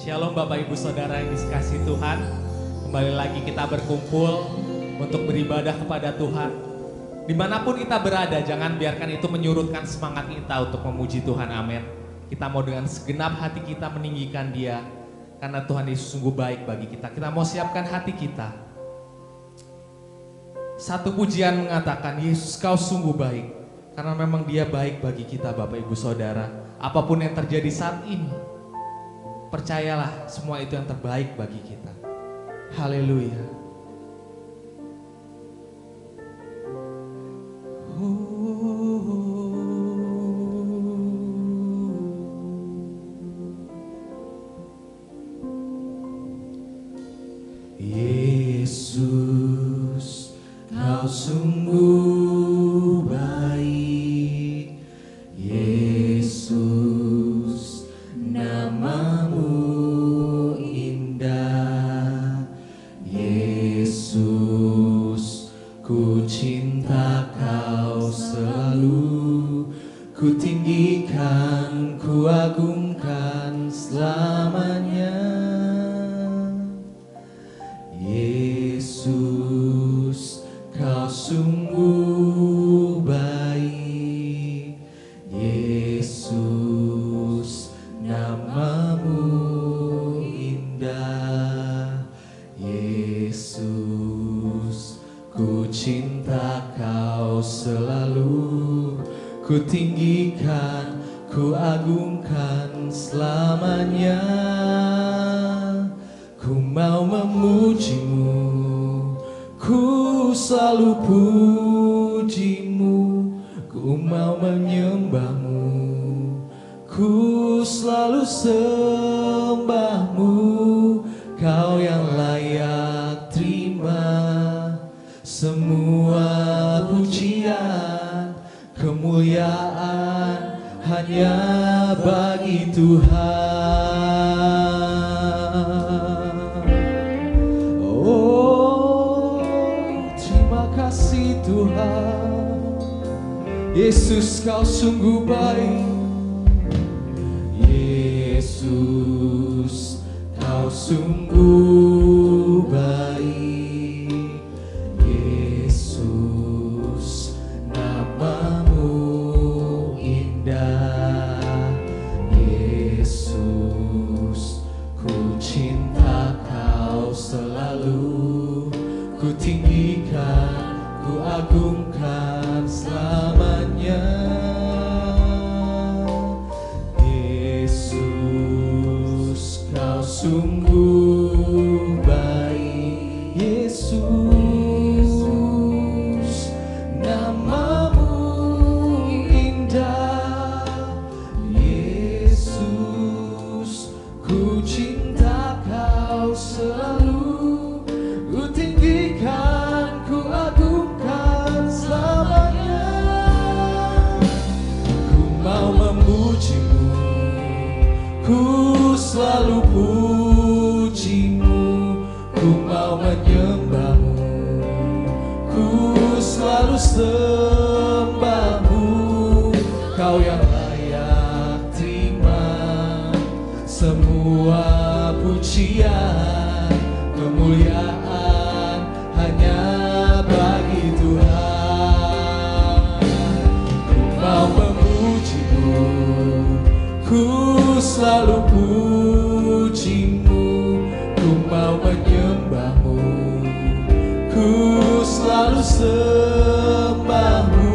Shalom Bapak Ibu Saudara yang dikasihi Tuhan. Kembali lagi kita berkumpul untuk beribadah kepada Tuhan. Dimanapun kita berada, jangan biarkan itu menyurutkan semangat kita untuk memuji Tuhan, amin. Kita mau dengan segenap hati kita meninggikan Dia, karena Tuhan Yesus sungguh baik bagi kita. Kita mau siapkan hati kita. Satu pujian mengatakan, Yesus kau sungguh baik, karena memang Dia baik bagi kita Bapak Ibu Saudara. Apapun yang terjadi saat ini, percayalah semua itu yang terbaik bagi kita. Haleluya. Yesus, kau sungguh baik. Yesus, namamu indah. Yesus, ku cinta kau selalu. Ku tinggikan, ku agungkan selamanya. Yesus, kau sungguh baik. Yesus, namamu indah. Yesus, ku cinta kau selalu. Ku tinggikan, ku agungkan selamanya. Ku mau memujimu, ku selalu pujimu. Ku mau menyembahmu, ku selalu sembahmu. Kau yang layak terima semua pujian. Kemuliaan hanya bagi Tuhan. Kasih Tuhan, Yesus kau sungguh baik. Yesus kau sungguh baik. Yesus namamu indah. Yesus ku cinta kau selalu. Ku tinggikan, ku agungkan selamanya. Yesus, kau sungguh baik. Yesus, namamu indah. Yesus, ku cinta kau selalu. Ku tinggikan, ku agungkan selamanya. Ku mau memujimu, ku selalu pujimu. Ku mau menyembahmu, ku selalu sembahmu. Kau yang layak terima semua pujian. Kemuliaan hanya bagi Tuhan. Ku mau memujimu, ku selalu pujimu. Ku mau menyembahmu, ku selalu sembahmu.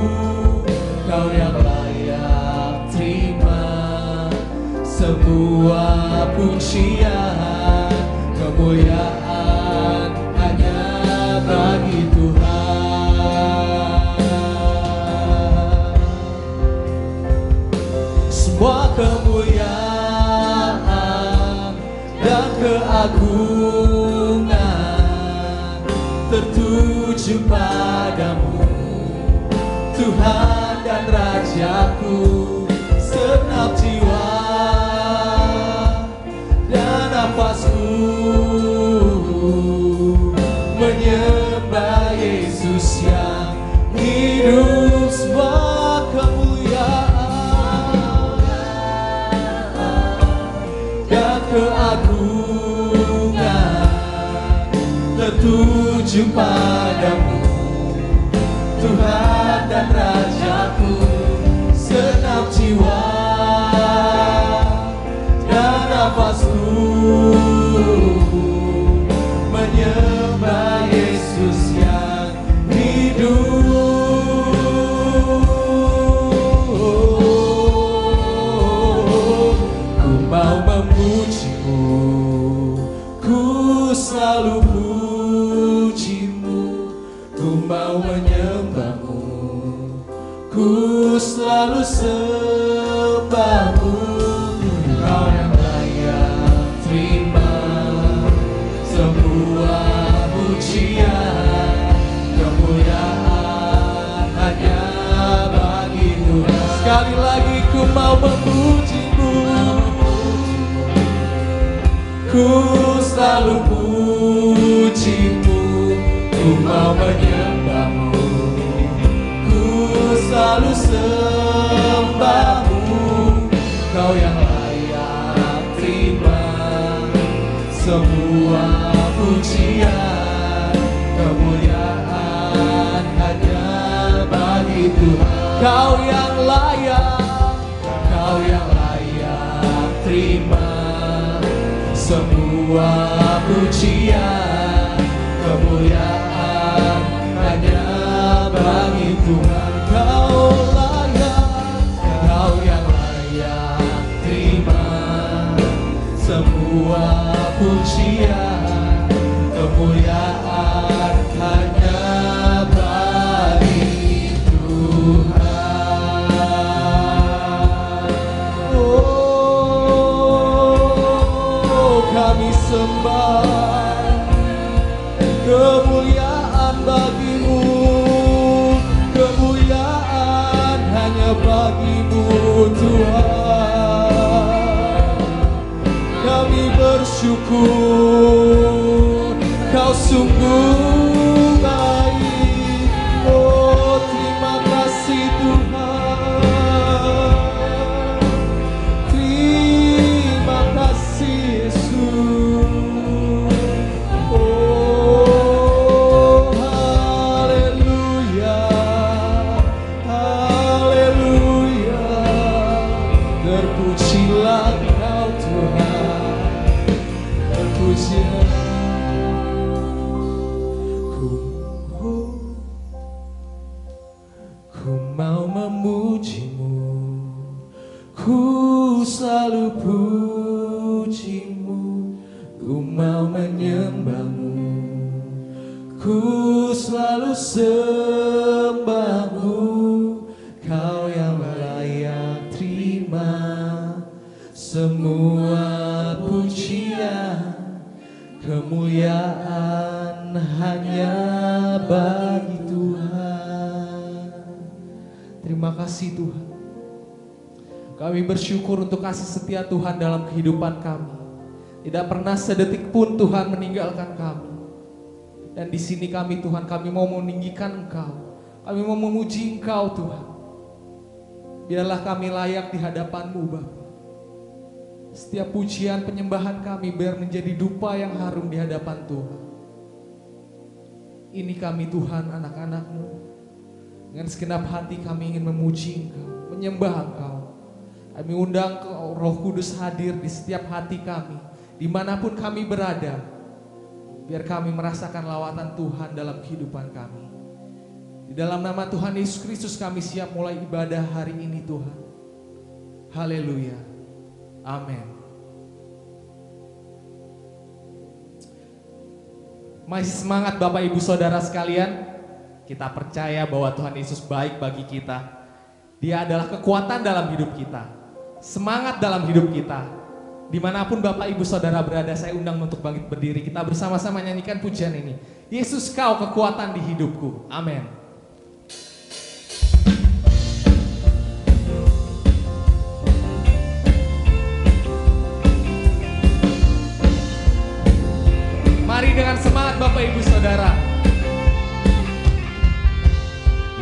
Kau yang layak terima semua pujian. Kemuliaan hanya bagi Tuhan. Semua kemuliaan dan keagungan tertuju padamu, Tuhan dan Rajaku. Segenap jiwa dan nafasku menyembah Yesus yang hidup. Semua kemuliaan dan keagungan tertuju padamu, Tuhan dan Rajaku. Segenap jiwa dan nafasku menyembah Yesus yang hidup. Ku mau memujimu, ku selalu pujimu. Ku mau menyembahmu, ku selalu sembahmu. Kau yang layak terima semua pujian, kemuliaan hanya bagi Tuhan. Sekali lagi ku mau memujimu, ku selalu pujimu. Ku mau menyembahmu, ku selalu sembahmu. Kau yang layak terima semua pujian, kemuliaan hanya bagi Tuhan. Kau yang layak terima semua pujian, kemuliaan hanya bagi Tuhan. Kau yang layak terima semua pujian, kemuliaan hanya bagi Tuhan. Oh, kami sembah, kemuliaan bagimu, kemuliaan hanya bagimu Tuhan. Kami bersyukur, Kau sungguh baik. Oh, terima kasih Tuhan, terima kasih Yesus. Oh, haleluya, haleluya. Terpujilah Kau Tuhan, terpujilah. Ku mau memujimu, ku selalu pujimu. Ku mau menyembahmu, ku selalu sembahmu. Kau yang layak terima semua pujian, kemuliaan hanya bagi Tuhan. Terima kasih Tuhan. Kami bersyukur untuk kasih setia Tuhan dalam kehidupan kami. Tidak pernah sedetik pun Tuhan meninggalkan kami. Dan di sini kami Tuhan, kami mau meninggikan Engkau. Kami mau memuji Engkau Tuhan. Biarlah kami layak di hadapan-Mu Bapa. Setiap pujian penyembahan kami biar menjadi dupa yang harum di hadapan Tuhan. Ini kami Tuhan, anak-anak-Mu. Dengan segenap hati kami ingin memuji Engkau, menyembah Engkau. Kami undang Roh Kudus hadir di setiap hati kami, dimanapun kami berada. Biar kami merasakan lawatan Tuhan dalam kehidupan kami. Di dalam nama Tuhan Yesus Kristus kami siap mulai ibadah hari ini Tuhan. Haleluya. Amin. Masih semangat Bapak Ibu Saudara sekalian? Kita percaya bahwa Tuhan Yesus baik bagi kita. Dia adalah kekuatan dalam hidup kita, semangat dalam hidup kita. Dimanapun Bapak Ibu Saudara berada, saya undang untuk bangkit berdiri. Kita bersama-sama nyanyikan pujian ini. Yesus Kau kekuatan di hidupku. Amin. Mari dengan semangat Bapak Ibu Saudara.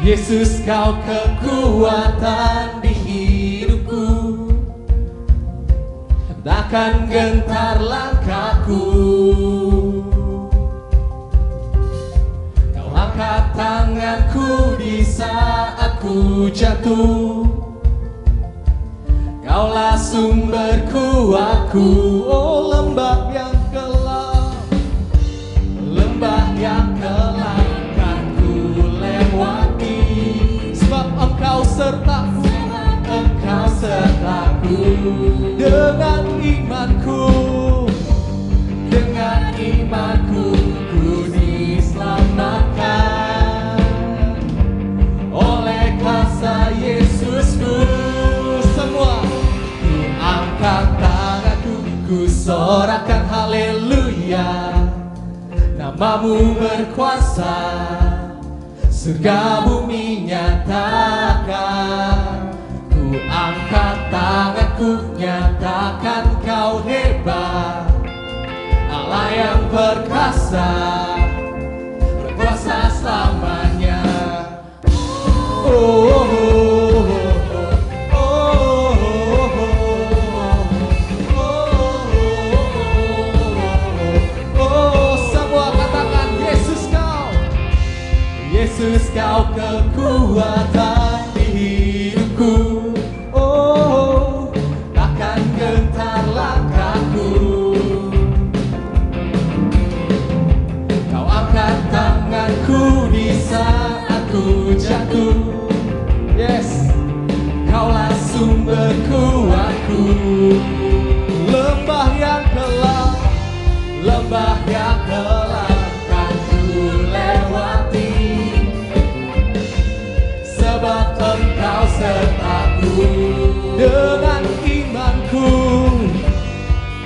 Yesus Kau kekuatan di hidupku, takkan gentar langkahku. Kau angkat tanganku di saat ku jatuh. Kaulah sumberku, aku, oh lembah yang gelap, lembah yang gelap kan ku lewati. Sebab Engkau sertaku, Engkau sertaku. Dengan imanku, dengan imanku, ku diselamatkan oleh kuasa Yesusku. Semua ku angkat tanganku, ku sorakan haleluya. Namamu berkuasa, surga bumi nyatakan. Ku angkat tanganku, nyatakan kau hebat, Allah yang perkasa, berkuasa selamanya. Oh, oh, oh, oh, oh, oh, semua katakan Yesus kau, Yesus kau kekuatan di hidupku. Oh, takkan gentar langkahku. Kau angkat tanganku di saat ku jatuh. Yes, kaulah sumberku, aku. Lembah yang gelap, lembah yang gelap kan ku lewati. Sebab Engkau sertaku. Dengan imanku,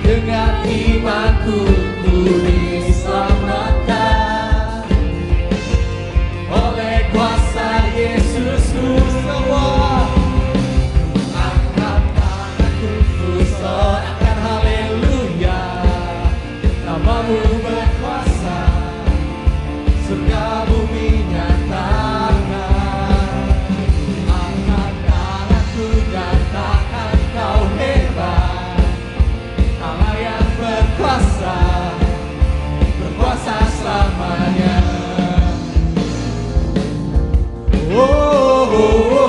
dengan imanku, ku diselamatkan oleh kuasa Yesusku. Semua angkat tanganku, ku sorakan haleluya. Namamu berkuasa, surga bumi nyatakan. Angkat tanganku, nyatakan kau hebat, Allah yang berkuasa, berkuasa selamanya. Oh, oh, oh, oh,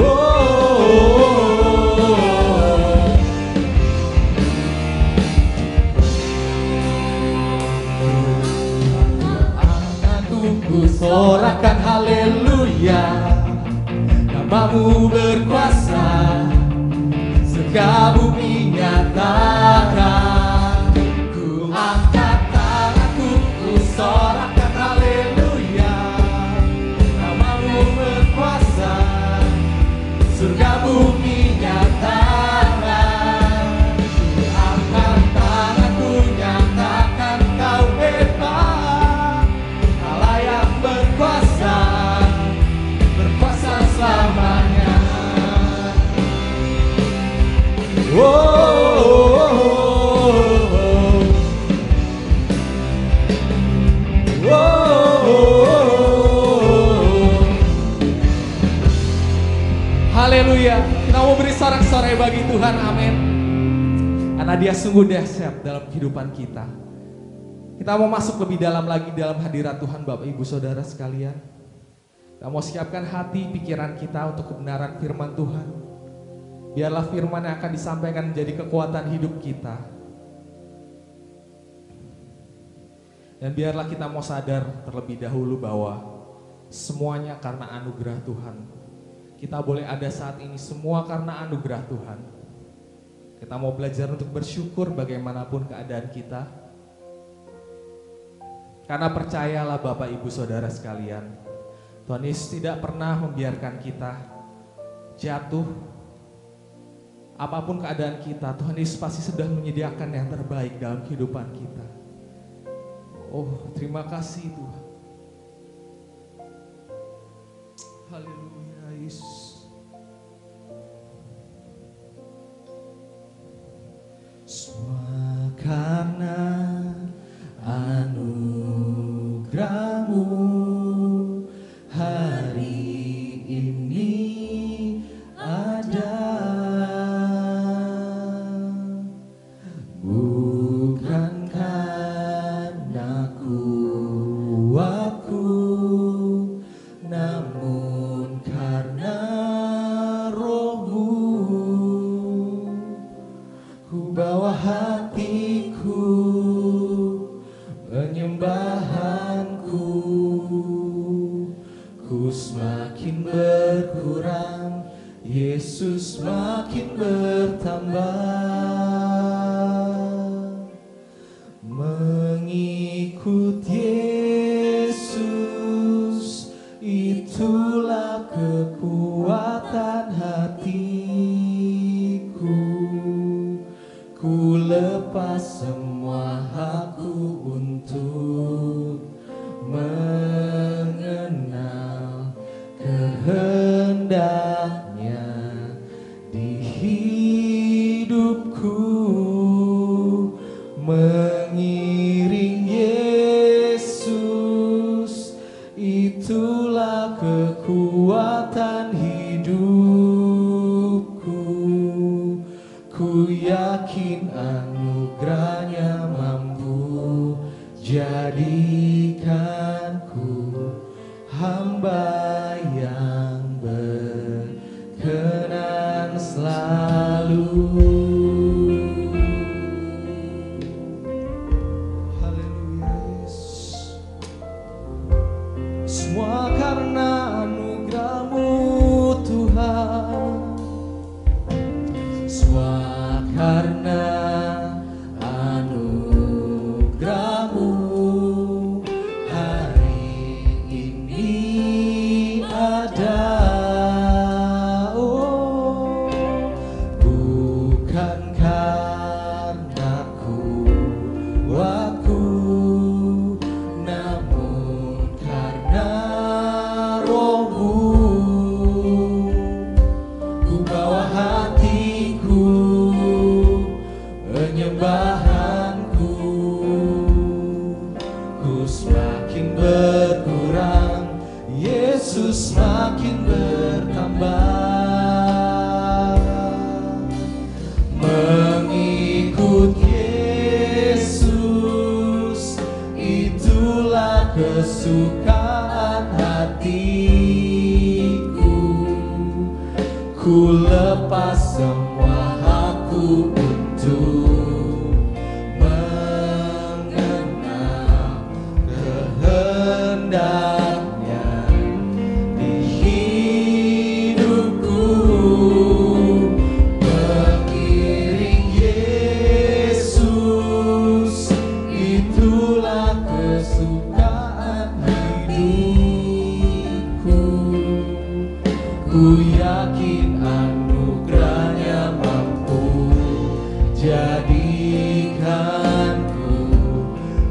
oh. Anganku ku sorakan haleluya. Namamu berkuasa, surga bumi nyatakan. Ku angkat tanganku, ku sorakan haleluya. Namamu berkuasa, surga bumi nyatakan. Ku angkat tanganku, nyatakan kau hebat, Allah yang berkuasa, berkuasa selamanya. Oh, oh, oh, oh. Oh, oh, oh. Haleluya. Kita mau beri sorak-sorai bagi Tuhan, amin. Karena Dia sungguh dahsyat dalam kehidupan kita. Kita mau masuk lebih dalam lagi dalam hadirat Tuhan, Bapak Ibu Saudara sekalian. Kita mau siapkan hati, pikiran kita untuk kebenaran firman Tuhan. Biarlah firman yang akan disampaikan menjadi kekuatan hidup kita. Dan biarlah kita mau sadar terlebih dahulu bahwa semuanya karena anugerah Tuhan. Kita boleh ada saat ini semua karena anugerah Tuhan. Kita mau belajar untuk bersyukur bagaimanapun keadaan kita. Karena percayalah Bapak Ibu Saudara sekalian, Tuhan Yesus tidak pernah membiarkan kita jatuh. Apapun keadaan kita, Tuhan Yesus pasti sudah menyediakan yang terbaik dalam kehidupan kita. Oh, terima kasih Tuhan. Haleluya Yesus. Semua karena anugerah-Mu hari ini hatiku, penyembahanku, ku semakin berkurang, Yesus makin bertambah. Mengikut Yesus, itulah kekuatan hatiku. Ku lepas semua hakku untuk mengenal kehendaknya di hidupku. Mengiring Yesus, itulah kekuatan hidupku. Ku yakin anugerahnya mampu jadikanku hamba yang berkenan selalu. Haleluya Yesus. Semua karena anugerah-Mu Tuhan, semua karena anugerah-Mu hari ini ada. Oh, bukan karena kuatku, namun karena Roh-Mu. Ku bawa hatiku, penyembahanku, ku semakin berkurang, Yesus makin bertambah. Mengikut Yesus, itulah kesukaan hatiku. Ku lepas semua hakku untuk mengenal kehendaknya di hidupku. Mengiring Yesus, itulah kesukaan hidupku. Ku yakin anugerahnya mampu jadikanku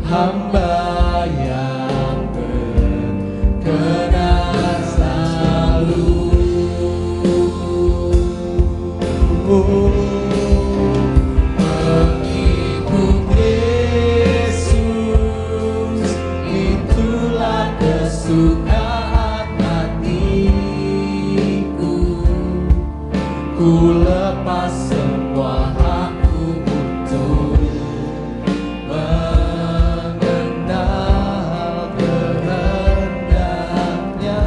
hamba yang berkenan selalu. Mengikut Yesus, itulah kesukaan hatiku. Ku lepas semua hakku untuk mengenal kehendaknya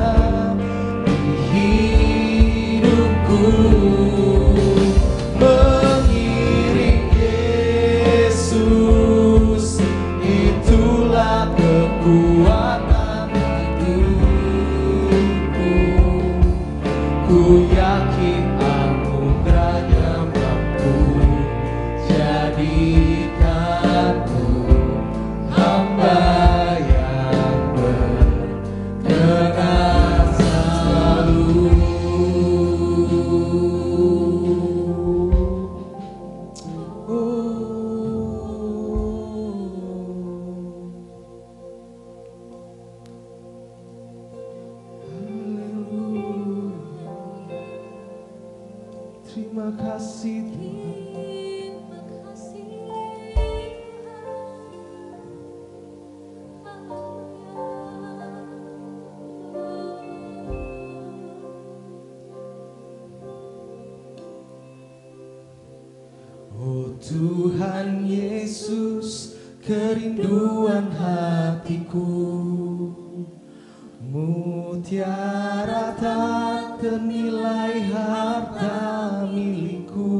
di hidupku. Mengiring Yesus, itulah kekuatan hidupku. Ku yakin anugerahnya mampu jadikanku hamba yang berkenan selalu. Terima kasih Tuhan. Oh Tuhan Yesus, kerinduan hatiku, mutiara tak ternilai harta milikku.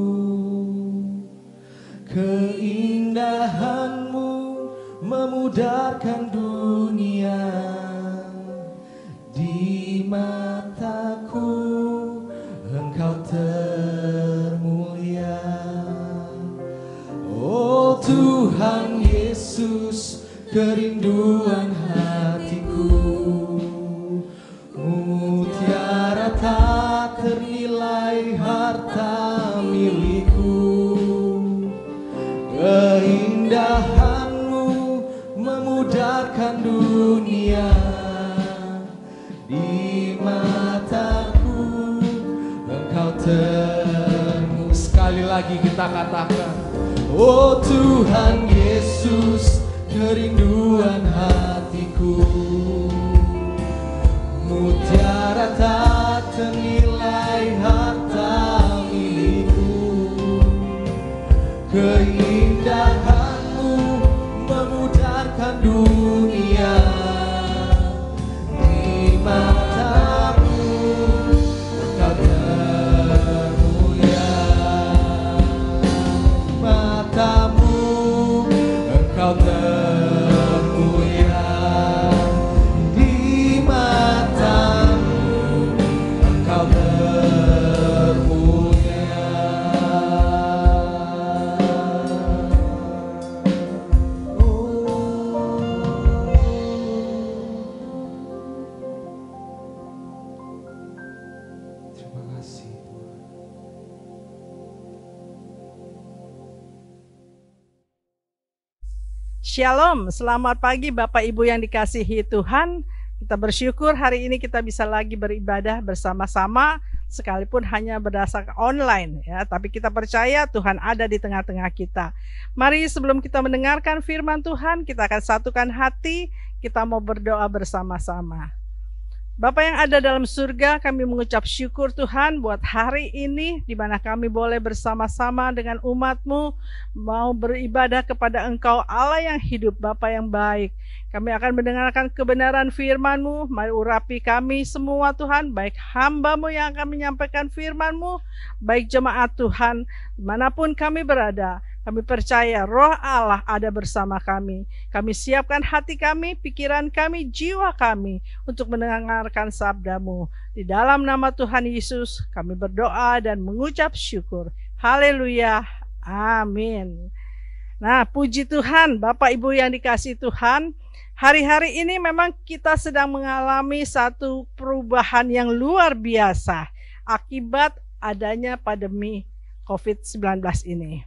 kerinduan hatiku. Mutiara tak ternilai harta milikku, keindahanmu memudarkan dunia. Di mataku Engkau termu. Sekali lagi kita katakan, oh Tuhan Yesus, kerinduan hatiku. Mutiara tak ternilai harta milikku, keindahanmu memudarkan dunia. Di matamu Engkau termulia, matamu Engkau termulia. Di matamu Engkau termulia. Terima kasih Tuhan. Shalom, selamat pagi Bapak Ibu yang dikasihi Tuhan. Kita bersyukur hari ini kita bisa lagi beribadah bersama-sama, sekalipun hanya berdasarkan online ya, tapi kita percaya Tuhan ada di tengah-tengah kita. Mari sebelum kita mendengarkan firman Tuhan, kita akan satukan hati, kita mau berdoa bersama-sama. Bapa yang ada dalam surga, kami mengucap syukur Tuhan buat hari ini di mana kami boleh bersama-sama dengan umat-Mu mau beribadah kepada Engkau Allah yang hidup, Bapa yang baik. Kami akan mendengarkan kebenaran firman-Mu, mari urapi kami semua Tuhan, baik hamba-Mu yang akan menyampaikan firman-Mu, baik jemaat Tuhan, dimanapun kami berada. Kami percaya Roh Allah ada bersama kami. Kami siapkan hati kami, pikiran kami, jiwa kami untuk mendengarkan sabda-Mu. Di dalam nama Tuhan Yesus kami berdoa dan mengucap syukur. Haleluya. Amin. Nah, puji Tuhan, Bapak Ibu yang dikasihi Tuhan. Hari-hari ini memang kita sedang mengalami satu perubahan yang luar biasa akibat adanya pandemi COVID-19 ini.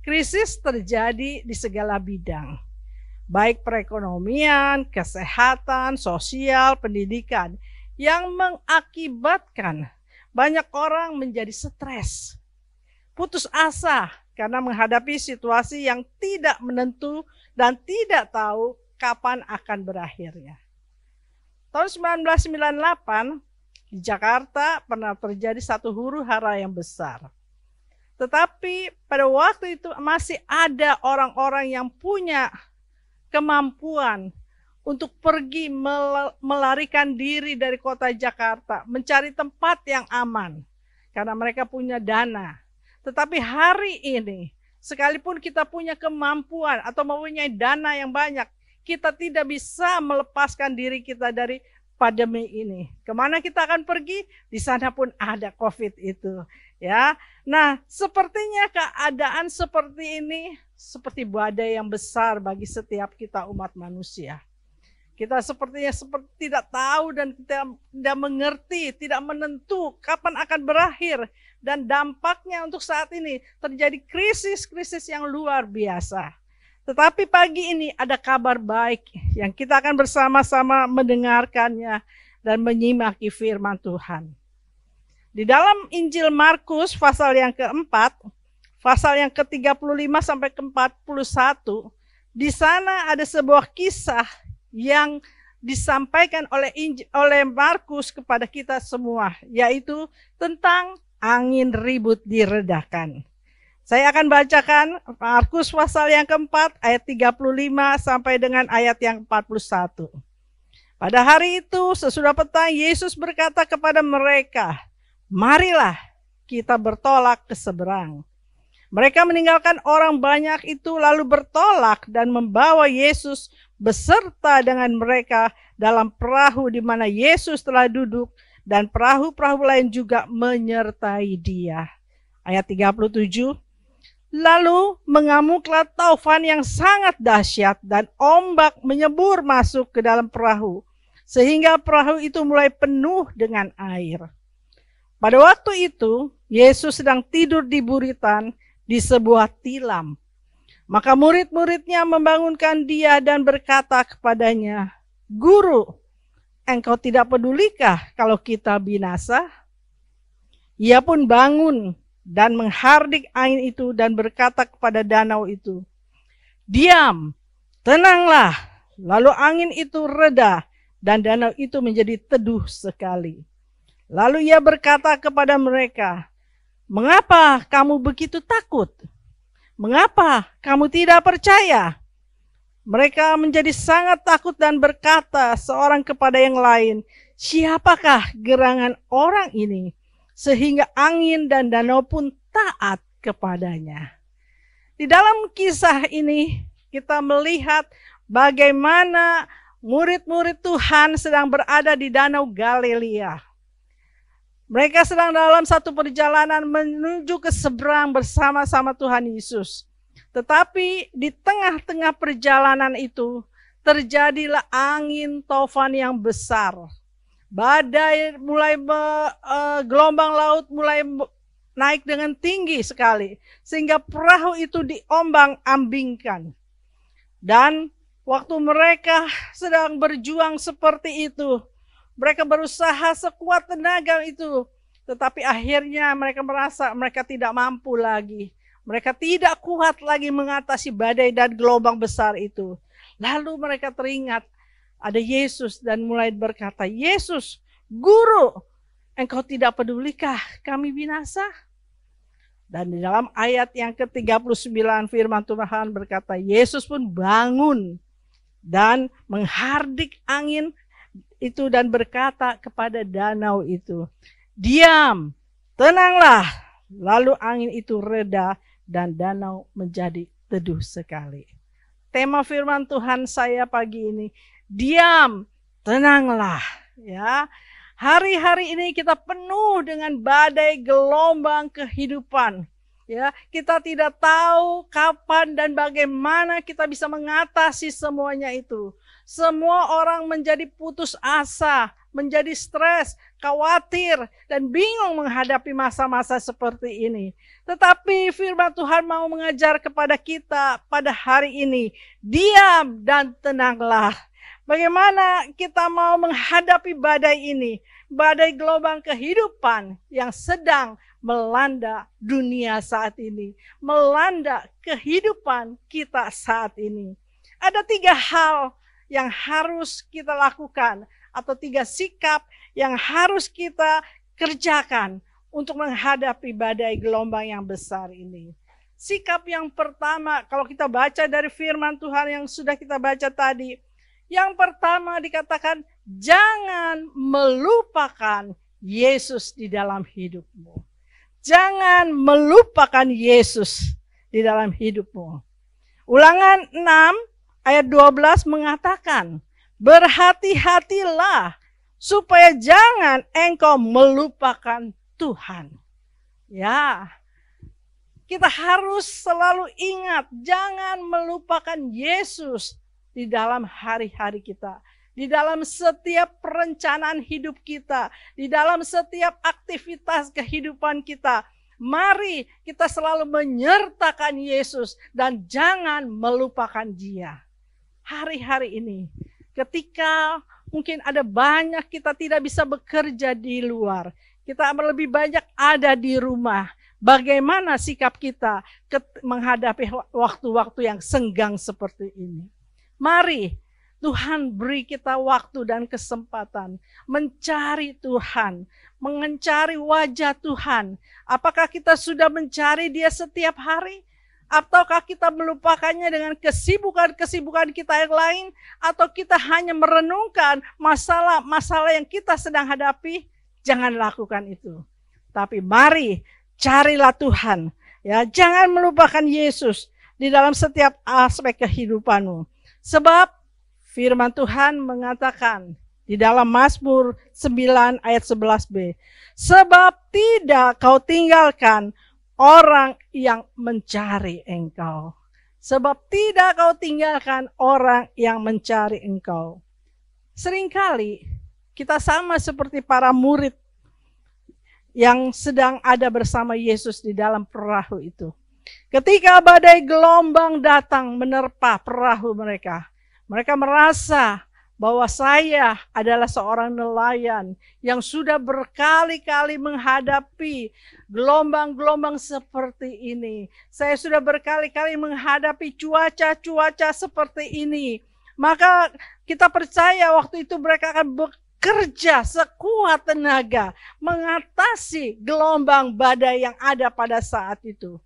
Krisis terjadi di segala bidang, baik perekonomian, kesehatan, sosial, pendidikan, yang mengakibatkan banyak orang menjadi stres, putus asa karena menghadapi situasi yang tidak menentu dan tidak tahu kapan akan berakhirnya. Tahun 1998 di Jakarta pernah terjadi satu huru-hara yang besar. Tetapi pada waktu itu masih ada orang-orang yang punya kemampuan untuk pergi melarikan diri dari kota Jakarta, mencari tempat yang aman, karena mereka punya dana. Tetapi hari ini, sekalipun kita punya kemampuan atau mempunyai dana yang banyak, kita tidak bisa melepaskan diri kita dari pandemi ini. Kemana kita akan pergi? Di sana pun ada COVID itu. Ya, nah sepertinya keadaan seperti ini seperti badai yang besar bagi setiap kita umat manusia. Kita sepertinya tidak tahu dan tidak mengerti, tidak menentu kapan akan berakhir. Dan dampaknya untuk saat ini terjadi krisis-krisis yang luar biasa. Tetapi pagi ini ada kabar baik yang kita akan bersama-sama mendengarkannya dan menyimaki firman Tuhan. Di dalam Injil Markus pasal yang keempat, pasal yang ke-35 sampai ke-41, di sana ada sebuah kisah yang disampaikan oleh Markus kepada kita semua, yaitu tentang angin ribut diredakan. Saya akan bacakan Markus pasal yang keempat ayat 35 sampai dengan ayat yang 41. Pada hari itu sesudah petang Yesus berkata kepada mereka, "Marilah kita bertolak ke seberang." Mereka meninggalkan orang banyak itu lalu bertolak dan membawa Yesus beserta dengan mereka dalam perahu di mana Yesus telah duduk, dan perahu-perahu lain juga menyertai Dia. Ayat 37. Lalu mengamuklah taufan yang sangat dahsyat dan ombak menyebur masuk ke dalam perahu, sehingga perahu itu mulai penuh dengan air. Pada waktu itu, Yesus sedang tidur di buritan di sebuah tilam. Maka murid-muridnya membangunkan dia dan berkata kepadanya, "Guru, engkau tidak pedulikah kalau kita binasa?" Ia pun bangun dan menghardik angin itu dan berkata kepada danau itu, "Diam, tenanglah." Lalu angin itu reda dan danau itu menjadi teduh sekali. Lalu ia berkata kepada mereka, "Mengapa kamu begitu takut? Mengapa kamu tidak percaya?" Mereka menjadi sangat takut dan berkata seorang kepada yang lain, "Siapakah gerangan orang ini sehingga angin dan danau pun taat kepadanya?" Di dalam kisah ini kita melihat bagaimana murid-murid Tuhan sedang berada di Danau Galilea. Mereka sedang dalam satu perjalanan menuju ke seberang bersama-sama Tuhan Yesus. Tetapi di tengah-tengah perjalanan itu terjadilah angin taufan yang besar. Badai mulai gelombang laut mulai naik dengan tinggi sekali. Sehingga perahu itu diombang-ambingkan. Dan waktu mereka sedang berjuang seperti itu, mereka berusaha sekuat tenaga itu. Tetapi akhirnya mereka merasa mereka tidak mampu lagi. Mereka tidak kuat lagi mengatasi badai dan gelombang besar itu. Lalu mereka teringat ada Yesus dan mulai berkata, "Yesus, Guru, engkau tidak pedulikah kami binasa?" Dan di dalam ayat yang ke-39 firman Tuhan berkata, Yesus pun bangun dan menghardik angin itu dan berkata kepada danau itu, "Diam, tenanglah." Lalu angin itu reda dan danau menjadi teduh sekali. Tema firman Tuhan saya pagi ini, diam, tenanglah. Ya, hari-hari ini kita penuh dengan badai gelombang kehidupan. Ya, kita tidak tahu kapan dan bagaimana kita bisa mengatasi semuanya itu. Semua orang menjadi putus asa, menjadi stres, khawatir, dan bingung menghadapi masa-masa seperti ini. Tetapi firman Tuhan mau mengajar kepada kita pada hari ini, diam dan tenanglah. Bagaimana kita mau menghadapi badai ini, badai gelombang kehidupan yang sedang melanda dunia saat ini, melanda kehidupan kita saat ini. Ada 3 hal yang harus kita lakukan, atau 3 sikap yang harus kita kerjakan untuk menghadapi badai gelombang yang besar ini. Sikap yang pertama, kalau kita baca dari firman Tuhan yang sudah kita baca tadi, yang pertama dikatakan, jangan melupakan Yesus di dalam hidupmu. Jangan melupakan Yesus di dalam hidupmu. Ulangan 6 ayat 12 mengatakan, berhati-hatilah supaya jangan engkau melupakan Tuhan. Ya, kita harus selalu ingat, jangan melupakan Yesus di dalam hari-hari kita, di dalam setiap perencanaan hidup kita, di dalam setiap aktivitas kehidupan kita. Mari kita selalu menyertakan Yesus dan jangan melupakan Dia. Hari-hari ini, ketika mungkin ada banyak kita tidak bisa bekerja di luar, kita lebih banyak ada di rumah. Bagaimana sikap kita menghadapi waktu-waktu yang senggang seperti ini? Mari Tuhan beri kita waktu dan kesempatan mencari Tuhan, mencari wajah Tuhan. Apakah kita sudah mencari Dia setiap hari? Ataukah kita melupakannya dengan kesibukan-kesibukan kita yang lain? Atau kita hanya merenungkan masalah-masalah yang kita sedang hadapi? Jangan lakukan itu. Tapi mari carilah Tuhan. Ya, jangan melupakan Yesus di dalam setiap aspek kehidupanmu. Sebab firman Tuhan mengatakan di dalam Mazmur 9 ayat 11b. Sebab tidak kau tinggalkan orang yang mencari Engkau. Sebab tidak Kau tinggalkan orang yang mencari Engkau. Seringkali kita sama seperti para murid yang sedang ada bersama Yesus di dalam perahu itu. Ketika badai gelombang datang menerpa perahu mereka, mereka merasa bahwa saya adalah seorang nelayan yang sudah berkali-kali menghadapi gelombang-gelombang seperti ini. Saya sudah berkali-kali menghadapi cuaca-cuaca seperti ini. Maka kita percaya waktu itu mereka akan bekerja sekuat tenaga mengatasi gelombang badai yang ada pada saat itu.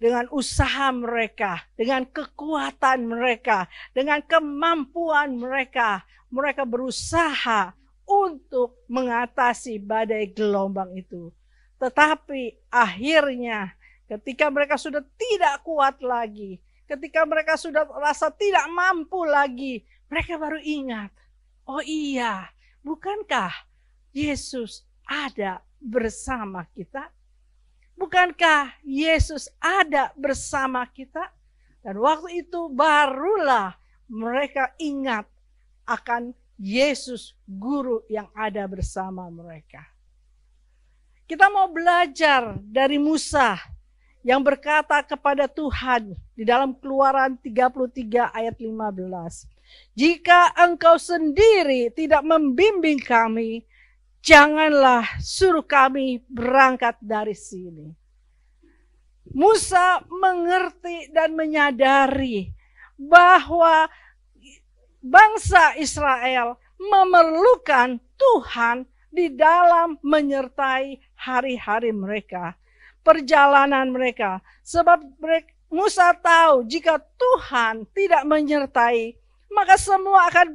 Dengan usaha mereka, dengan kekuatan mereka, dengan kemampuan mereka, mereka berusaha untuk mengatasi badai gelombang itu. Tetapi akhirnya ketika mereka sudah tidak kuat lagi, ketika mereka sudah rasa tidak mampu lagi, mereka baru ingat, oh iya, bukankah Yesus ada bersama kita? Bukankah Yesus ada bersama kita? Dan waktu itu barulah mereka ingat akan Yesus guru yang ada bersama mereka. Kita mau belajar dari Musa yang berkata kepada Tuhan di dalam Keluaran 33 ayat 15. Jika engkau sendiri tidak membimbing kami, janganlah suruh kami berangkat dari sini. Musa mengerti dan menyadari bahwa bangsa Israel memerlukan Tuhan di dalam menyertai hari-hari mereka, perjalanan mereka. Sebab Musa tahu jika Tuhan tidak menyertai, maka semua akan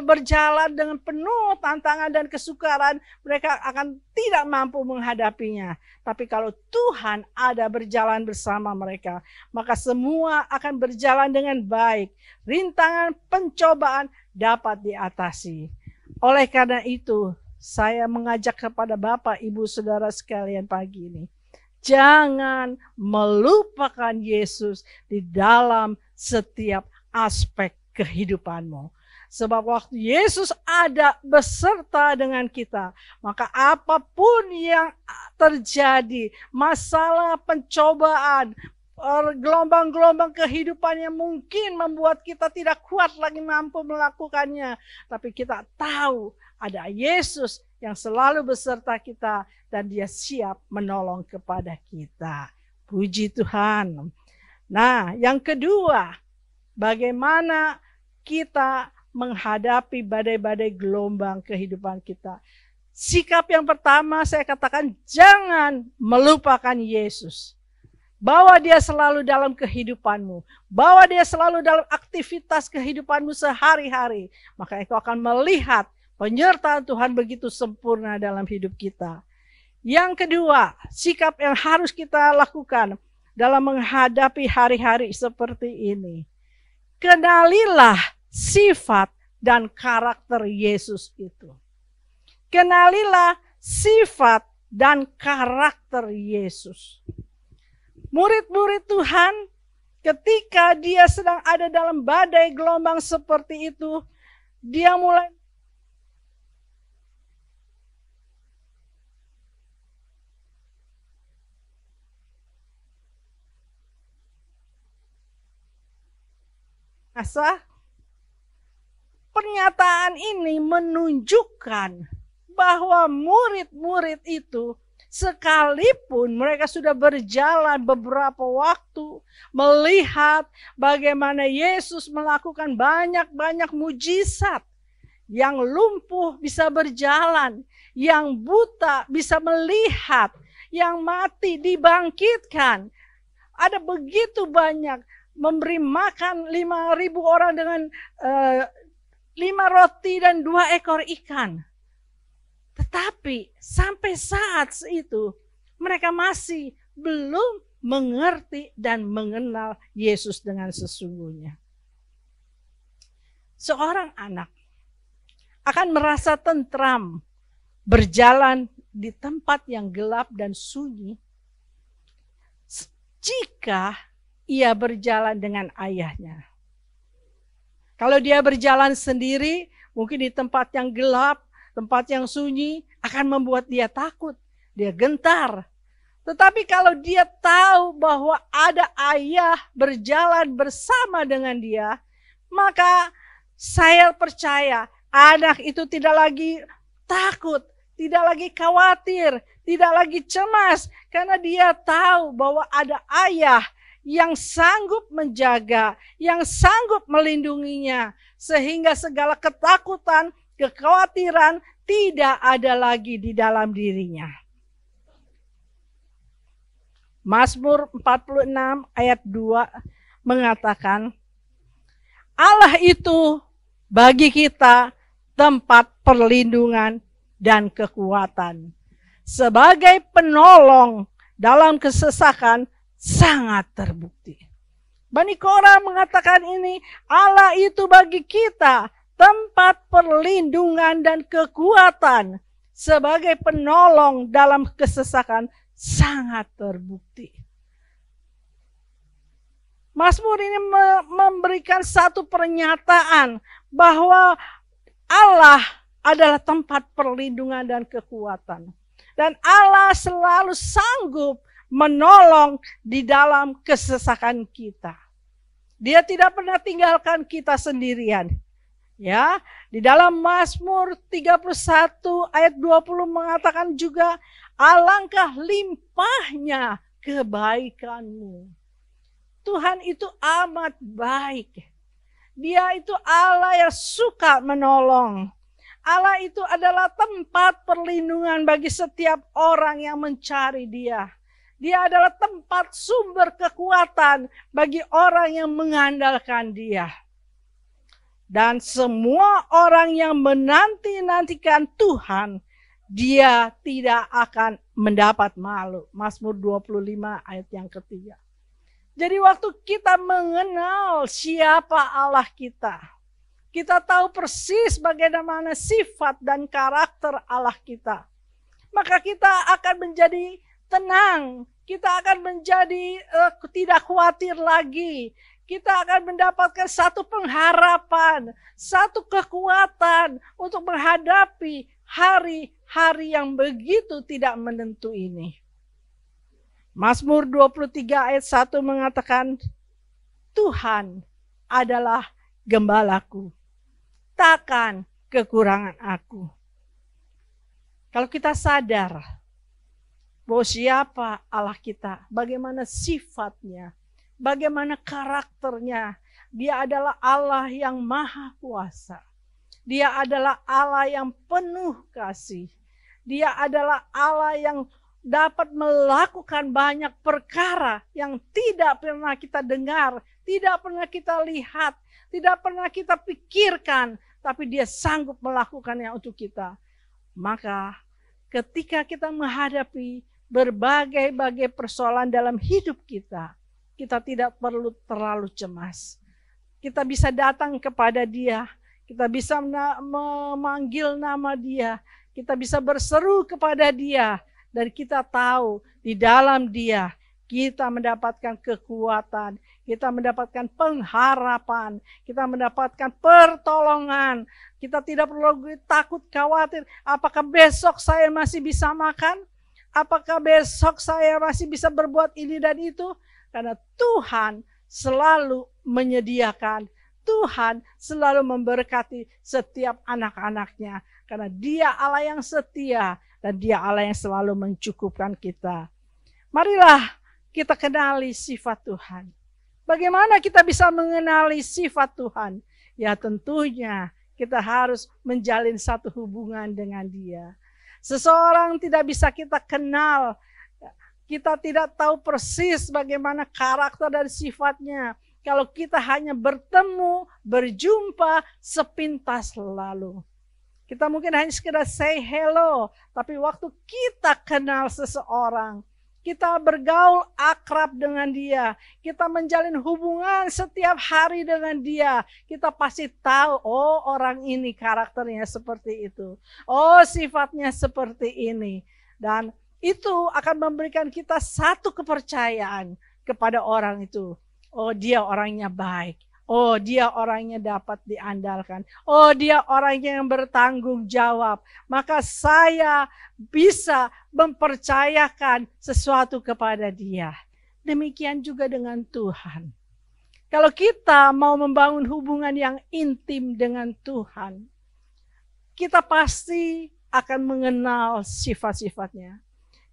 berjalan dengan penuh tantangan dan kesukaran. Mereka akan tidak mampu menghadapinya. Tapi kalau Tuhan ada berjalan bersama mereka, maka semua akan berjalan dengan baik. Rintangan, pencobaan dapat diatasi. Oleh karena itu, saya mengajak kepada Bapak, Ibu, Saudara sekalian pagi ini, jangan melupakan Yesus di dalam setiap aspek kehidupanmu. Sebab waktu Yesus ada beserta dengan kita, maka apapun yang terjadi, masalah, pencobaan, gelombang-gelombang kehidupan yang mungkin membuat kita tidak kuat lagi mampu melakukannya, tapi kita tahu ada Yesus yang selalu beserta kita dan Dia siap menolong kepada kita. Puji Tuhan. Nah, yang kedua, bagaimana kita menghadapi badai-badai gelombang kehidupan kita. Sikap yang pertama saya katakan, jangan melupakan Yesus. Bawa Dia selalu dalam kehidupanmu. Bawa Dia selalu dalam aktivitas kehidupanmu sehari-hari. Maka engkau akan melihat penyertaan Tuhan begitu sempurna dalam hidup kita. Yang kedua, sikap yang harus kita lakukan dalam menghadapi hari-hari seperti ini. Kenalilah sifat dan karakter Yesus itu. Kenalilah sifat dan karakter Yesus. Murid-murid Tuhan, ketika dia sedang ada dalam badai gelombang seperti itu, dia mulai merasa. Pernyataan ini menunjukkan bahwa murid-murid itu sekalipun mereka sudah berjalan beberapa waktu melihat bagaimana Yesus melakukan banyak-banyak mujizat, yang lumpuh bisa berjalan, yang buta bisa melihat, yang mati dibangkitkan. Ada begitu banyak, memberi makan 5.000 orang dengan 5 roti dan 2 ekor ikan. Tetapi sampai saat itu mereka masih belum mengerti dan mengenal Yesus dengan sesungguhnya. Seorang anak akan merasa tentram berjalan di tempat yang gelap dan sunyi ketika ia berjalan dengan ayahnya. Kalau dia berjalan sendiri, mungkin di tempat yang gelap, tempat yang sunyi, akan membuat dia takut, dia gentar. Tetapi kalau dia tahu bahwa ada ayah berjalan bersama dengan dia, maka saya percaya anak itu tidak lagi takut, tidak lagi khawatir, tidak lagi cemas, karena dia tahu bahwa ada ayah yang sanggup menjaga, yang sanggup melindunginya, sehingga segala ketakutan, kekhawatiran tidak ada lagi di dalam dirinya. Mazmur 46 ayat 2 mengatakan, Allah itu bagi kita tempat perlindungan dan kekuatan. Sebagai penolong dalam kesesakan sangat terbukti. Bani Korah mengatakan ini, Allah itu bagi kita tempat perlindungan dan kekuatan. Sebagai penolong dalam kesesakan sangat terbukti. Mazmur ini memberikan satu pernyataan bahwa Allah adalah tempat perlindungan dan kekuatan. Dan Allah selalu sanggup menolong di dalam kesesakan kita. Dia tidak pernah tinggalkan kita sendirian. Ya, di dalam Mazmur 31 ayat 20 mengatakan juga, alangkah limpahnya kebaikanmu. Tuhan itu amat baik. Dia itu Allah yang suka menolong. Allah itu adalah tempat perlindungan bagi setiap orang yang mencari Dia. Dia adalah tempat sumber kekuatan bagi orang yang mengandalkan Dia. Dan semua orang yang menanti-nantikan Tuhan, dia tidak akan mendapat malu. Mazmur 25 ayat yang ketiga. Jadi waktu kita mengenal siapa Allah kita, kita tahu persis bagaimana sifat dan karakter Allah kita, maka kita akan menjadi tenang, kita akan menjadi tidak khawatir lagi. Kita akan mendapatkan satu pengharapan, satu kekuatan untuk menghadapi hari-hari yang begitu tidak menentu ini. Mazmur 23 ayat 1 mengatakan, Tuhan adalah gembalaku, takkan kekurangan aku. Kalau kita sadar bahwa siapa Allah kita, bagaimana sifatnya, bagaimana karakternya, Dia adalah Allah yang maha kuasa. Dia adalah Allah yang penuh kasih. Dia adalah Allah yang dapat melakukan banyak perkara yang tidak pernah kita dengar, tidak pernah kita lihat, tidak pernah kita pikirkan, tapi Dia sanggup melakukannya untuk kita. Maka ketika kita menghadapi berbagai-bagai persoalan dalam hidup kita, kita tidak perlu terlalu cemas. Kita bisa datang kepada Dia, kita bisa memanggil nama Dia, kita bisa berseru kepada Dia, dan kita tahu di dalam Dia kita mendapatkan kekuatan, kita mendapatkan pengharapan, kita mendapatkan pertolongan. Kita tidak perlu takut khawatir, apakah besok saya masih bisa makan? Apakah besok saya masih bisa berbuat ini dan itu? Karena Tuhan selalu menyediakan, Tuhan selalu memberkati setiap anak-anaknya. Karena Dia Allah yang setia dan Dia Allah yang selalu mencukupkan kita. Marilah kita kenali sifat Tuhan. Bagaimana kita bisa mengenali sifat Tuhan? Ya tentunya kita harus menjalin satu hubungan dengan Dia. Seseorang tidak bisa kita kenal, kita tidak tahu persis bagaimana karakter dan sifatnya. Kalau kita hanya bertemu, berjumpa sepintas lalu. Kita mungkin hanya sekedar say hello, tapi waktu kita kenal seseorang, kita bergaul akrab dengan dia, kita menjalin hubungan setiap hari dengan dia, kita pasti tahu, oh orang ini karakternya seperti itu, oh sifatnya seperti ini. Dan itu akan memberikan kita satu kepercayaan. kepada orang itu. Oh, dia orangnya baik. Oh, dia orangnya dapat diandalkan. Oh, dia orangnya yang bertanggung jawab. Maka saya bisa mempercayakan sesuatu kepada dia. Demikian juga dengan Tuhan. Kalau kita mau membangun hubungan yang intim dengan Tuhan, kita pasti akan mengenal sifat-sifatnya.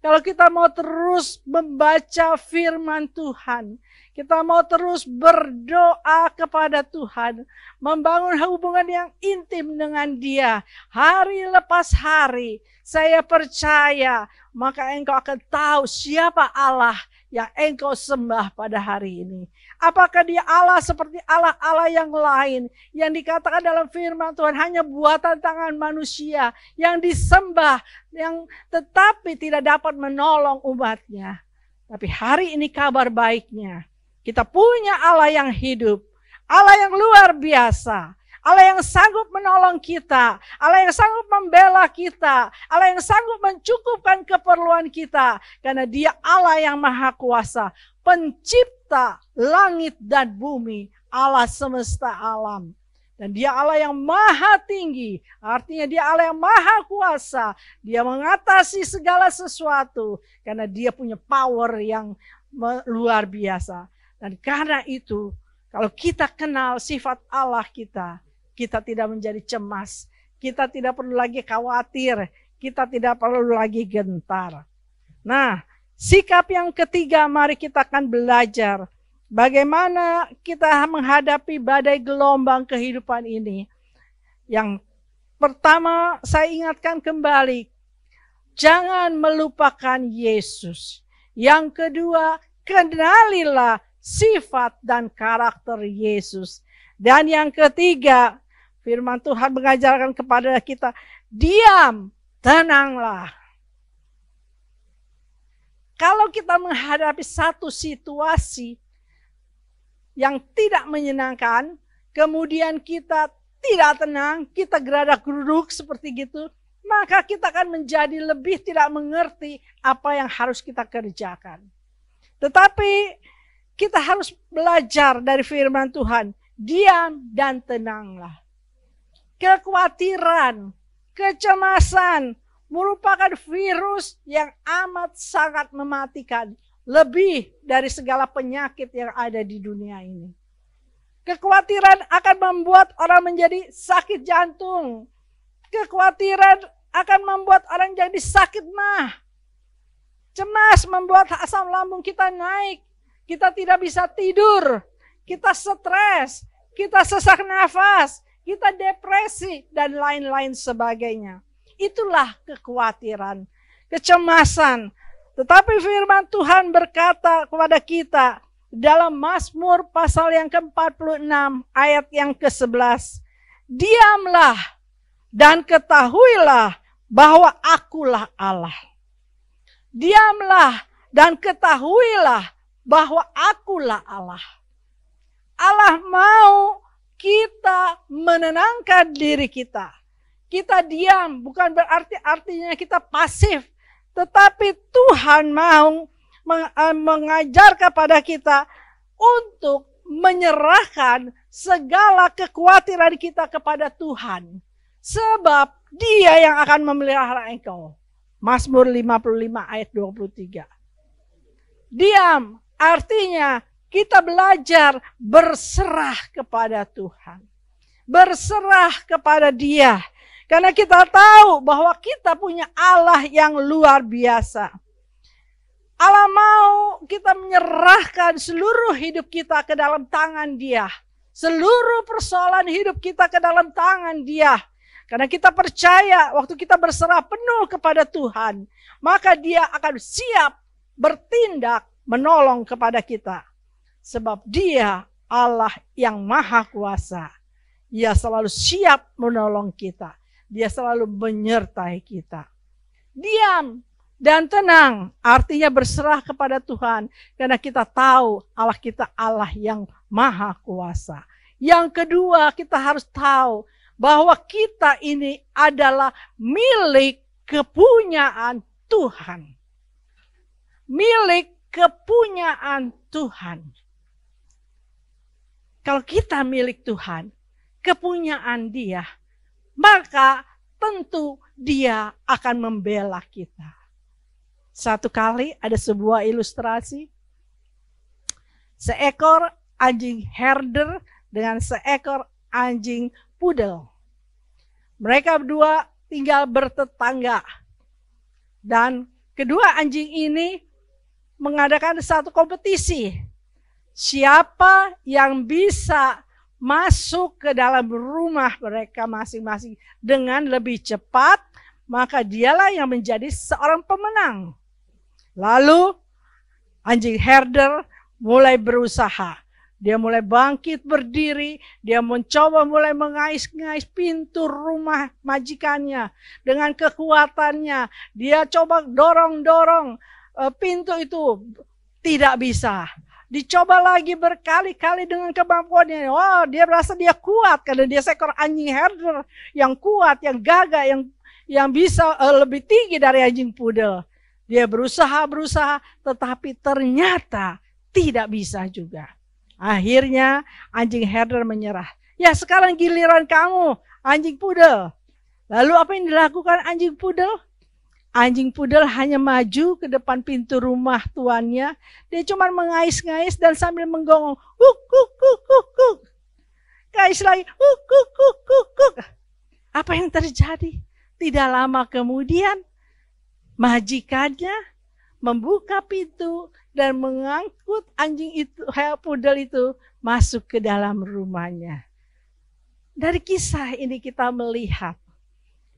Kalau kita mau terus membaca firman Tuhan, kita mau terus berdoa kepada Tuhan, membangun hubungan yang intim dengan Dia, hari lepas hari, saya percaya, maka engkau akan tahu siapa Allah yang engkau sembah pada hari ini. Apakah dia Allah seperti Allah-Allah yang lain, yang dikatakan dalam firman Tuhan hanya buatan tangan manusia, yang disembah, yang tetapi tidak dapat menolong umatnya. Tapi hari ini kabar baiknya, kita punya Allah yang hidup, Allah yang luar biasa, Allah yang sanggup menolong kita, Allah yang sanggup membela kita, Allah yang sanggup mencukupkan keperluan kita. Karena dia Allah yang maha kuasa, pencipta langit dan bumi, Allah semesta alam. Dan dia Allah yang maha tinggi, artinya dia Allah yang maha kuasa. Dia mengatasi segala sesuatu, karena dia punya power yang luar biasa. Dan karena itu, kalau kita kenal sifat Allah kita, kita tidak menjadi cemas, kita tidak perlu lagi khawatir, kita tidak perlu lagi gentar. Nah, sikap yang ketiga, mari kita akan belajar bagaimana kita menghadapi badai gelombang kehidupan ini. Yang pertama, saya ingatkan kembali, jangan melupakan Yesus. Yang kedua, kenalilah sifat dan karakter Yesus. Dan yang ketiga, firman Tuhan mengajarkan kepada kita, diam, tenanglah. Kalau kita menghadapi satu situasi yang tidak menyenangkan, kemudian kita tidak tenang, kita geradak-geruduk seperti gitu, maka kita akan menjadi lebih tidak mengerti apa yang harus kita kerjakan. Tetapi kita harus belajar dari firman Tuhan, diam dan tenanglah. Kekhawatiran, kecemasan merupakan virus yang amat sangat mematikan, lebih dari segala penyakit yang ada di dunia ini. Kekhawatiran akan membuat orang menjadi sakit jantung. Kekhawatiran akan membuat orang jadi sakit mah. Cemas membuat asam lambung kita naik. Kita tidak bisa tidur. Kita stres. Kita sesak nafas. Kita depresi dan lain-lain sebagainya. Itulah kekhawatiran, kecemasan. Tetapi firman Tuhan berkata kepada kita dalam Mazmur pasal yang ke-46 ayat yang ke-11. Diamlah dan ketahuilah bahwa akulah Allah. Diamlah dan ketahuilah bahwa akulah Allah. Allah mau kita menenangkan diri kita. Kita diam bukan berarti artinya kita pasif. Tetapi Tuhan mau mengajar kepada kita untuk menyerahkan segala kekhawatiran kita kepada Tuhan. Sebab dia yang akan memelihara engkau. Mazmur 55 ayat 23. Diam artinya kita belajar berserah kepada Tuhan. Berserah kepada Dia. Karena kita tahu bahwa kita punya Allah yang luar biasa. Allah mau kita menyerahkan seluruh hidup kita ke dalam tangan Dia. Seluruh persoalan hidup kita ke dalam tangan Dia. Karena kita percaya waktu kita berserah penuh kepada Tuhan, maka Dia akan siap bertindak menolong kepada kita. Sebab Dia Allah yang maha kuasa. Dia selalu siap menolong kita. Dia selalu menyertai kita. Diam dan tenang artinya berserah kepada Tuhan. Karena kita tahu Allah kita Allah yang maha kuasa. Yang kedua kita harus tahu bahwa kita ini adalah milik kepunyaan Tuhan. Milik kepunyaan Tuhan. Kalau kita milik Tuhan, kepunyaan Dia, maka tentu Dia akan membela kita. Satu kali ada sebuah ilustrasi, seekor anjing herder dengan seekor anjing pudel. Mereka berdua tinggal bertetangga. Dan kedua anjing ini mengadakan satu kompetisi. Siapa yang bisa masuk ke dalam rumah mereka masing-masing dengan lebih cepat, maka dialah yang menjadi seorang pemenang. Lalu anjing herder mulai berusaha. Dia mulai bangkit berdiri, dia mencoba mulai mengais-ngais pintu rumah majikannya dengan kekuatannya. Dia coba dorong-dorong pintu itu, tidak bisa. Dicoba lagi berkali-kali dengan kemampuannya. Oh, dia merasa dia kuat karena dia seekor anjing herder yang kuat, yang gagah, yang bisa lebih tinggi dari anjing pudel. Dia berusaha, tetapi ternyata tidak bisa juga. Akhirnya anjing herder menyerah. Ya, sekarang giliran kamu, anjing pudel. Lalu apa yang dilakukan anjing pudel? Anjing pudel hanya maju ke depan pintu rumah tuannya. Dia cuma mengais-ngais dan sambil menggonggong. Kuk, kuk, kuk, kuk, kuk. Ngais lagi. Kuk, kuk, kuk, kuk, kuk. Apa yang terjadi? Tidak lama kemudian, majikannya membuka pintu dan mengangkut anjing itu, pudel itu masuk ke dalam rumahnya. Dari kisah ini kita melihat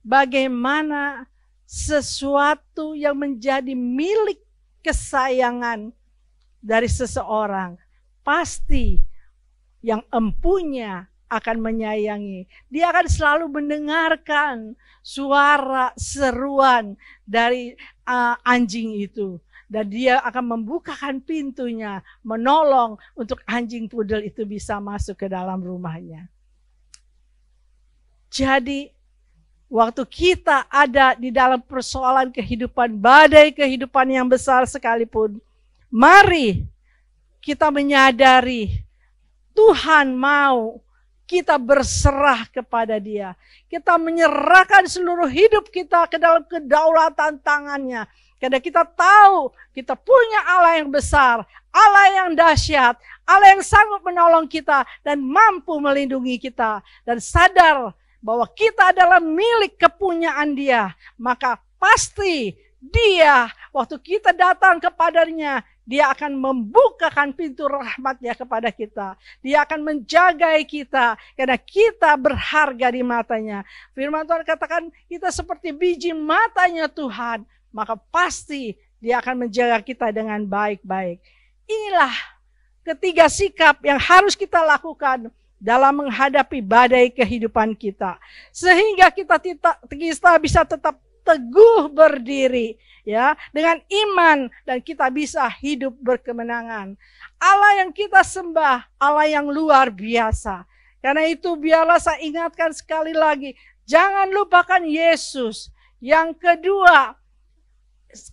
bagaimana sesuatu yang menjadi milik kesayangan dari seseorang, pasti yang empunya akan menyayangi. Dia akan selalu mendengarkan suara seruan dari anjing itu. Dan dia akan membukakan pintunya, menolong untuk anjing pudel itu bisa masuk ke dalam rumahnya. Jadi, waktu kita ada di dalam persoalan kehidupan, badai kehidupan yang besar sekalipun, mari kita menyadari Tuhan mau kita berserah kepada Dia. Kita menyerahkan seluruh hidup kita ke dalam kedaulatan tangannya. Karena kita tahu kita punya Allah yang besar, Allah yang dahsyat, Allah yang sanggup menolong kita dan mampu melindungi kita. Dan sadar bahwa kita adalah milik kepunyaan Dia. Maka pasti Dia, waktu kita datang kepadanya, Dia akan membukakan pintu rahmat-Nya kepada kita. Dia akan menjaga kita karena kita berharga di matanya. Firman Tuhan katakan kita seperti biji matanya Tuhan. Maka pasti Dia akan menjaga kita dengan baik-baik. Inilah ketiga sikap yang harus kita lakukan dalam menghadapi badai kehidupan kita. Sehingga kita bisa tetap teguh berdiri ya dengan iman dan kita bisa hidup berkemenangan. Allah yang kita sembah, Allah yang luar biasa. Karena itu biarlah saya ingatkan sekali lagi, jangan lupakan Yesus. Yang kedua,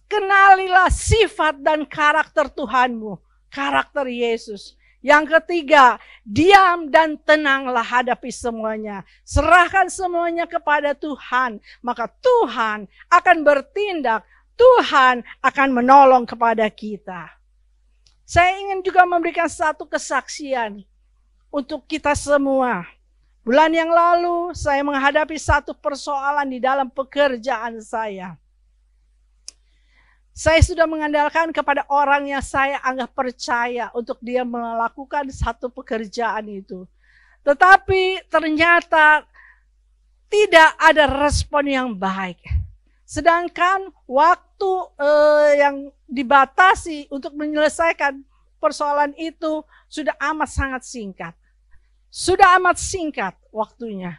kenalilah sifat dan karakter Tuhanmu, karakter Yesus. Yang ketiga, diam dan tenanglah hadapi semuanya. Serahkan semuanya kepada Tuhan, maka Tuhan akan bertindak, Tuhan akan menolong kepada kita. Saya ingin juga memberikan satu kesaksian untuk kita semua. Bulan yang lalu saya menghadapi satu persoalan di dalam pekerjaan saya. Saya sudah mengandalkan kepada orang yang saya anggap percaya untuk dia melakukan satu pekerjaan itu. Tetapi ternyata tidak ada respon yang baik. Sedangkan waktu yang dibatasi untuk menyelesaikan persoalan itu sudah amat sangat singkat. Sudah amat singkat waktunya.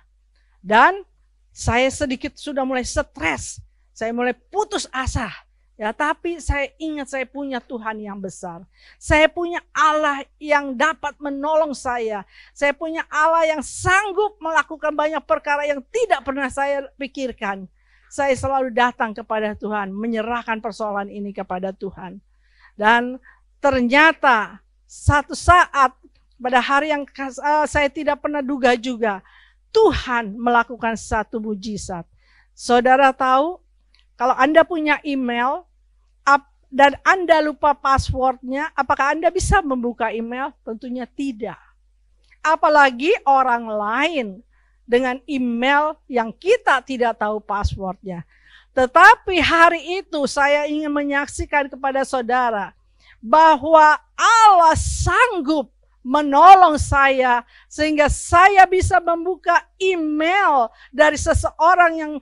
Dan saya sedikit sudah mulai stres. Saya mulai putus asa. Ya, tapi saya ingat saya punya Tuhan yang besar. Saya punya Allah yang dapat menolong saya. Saya punya Allah yang sanggup melakukan banyak perkara yang tidak pernah saya pikirkan. Saya selalu datang kepada Tuhan, menyerahkan persoalan ini kepada Tuhan. Dan ternyata satu saat pada hari yang saya tidak pernah duga juga, Tuhan melakukan satu mujizat. Saudara tahu, kalau Anda punya email dan Anda lupa passwordnya, apakah Anda bisa membuka email? Tentunya tidak. Apalagi orang lain dengan email yang kita tidak tahu passwordnya. Tetapi hari itu saya ingin menyaksikan kepada saudara bahwa Allah sanggup menolong saya sehingga saya bisa membuka email dari seseorang yang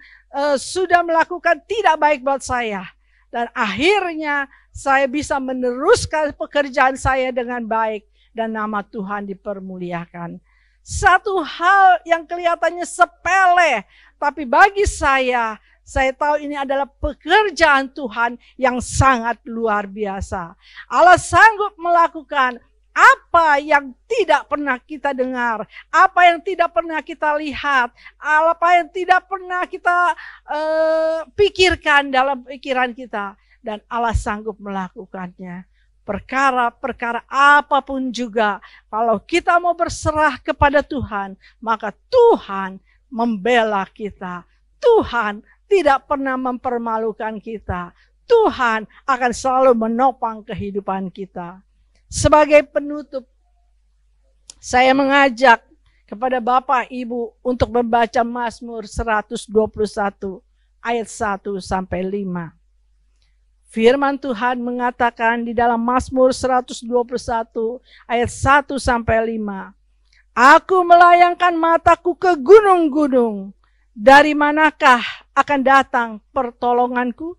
sudah melakukan tidak baik buat saya. Dan akhirnya saya bisa meneruskan pekerjaan saya dengan baik dan nama Tuhan dipermuliakan. Satu hal yang kelihatannya sepele, tapi bagi saya tahu ini adalah pekerjaan Tuhan yang sangat luar biasa. Allah sanggup melakukan apa yang tidak pernah kita dengar, apa yang tidak pernah kita lihat, apa yang tidak pernah kita pikirkan dalam pikiran kita. Dan Allah sanggup melakukannya. Perkara-perkara apapun juga, kalau kita mau berserah kepada Tuhan, maka Tuhan membela kita. Tuhan tidak pernah mempermalukan kita. Tuhan akan selalu menopang kehidupan kita. Sebagai penutup, saya mengajak kepada Bapak Ibu untuk membaca Mazmur 121 ayat 1 sampai 5. Firman Tuhan mengatakan di dalam Mazmur 121 ayat 1 sampai 5. Aku melayangkan mataku ke gunung-gunung. Dari manakah akan datang pertolonganku?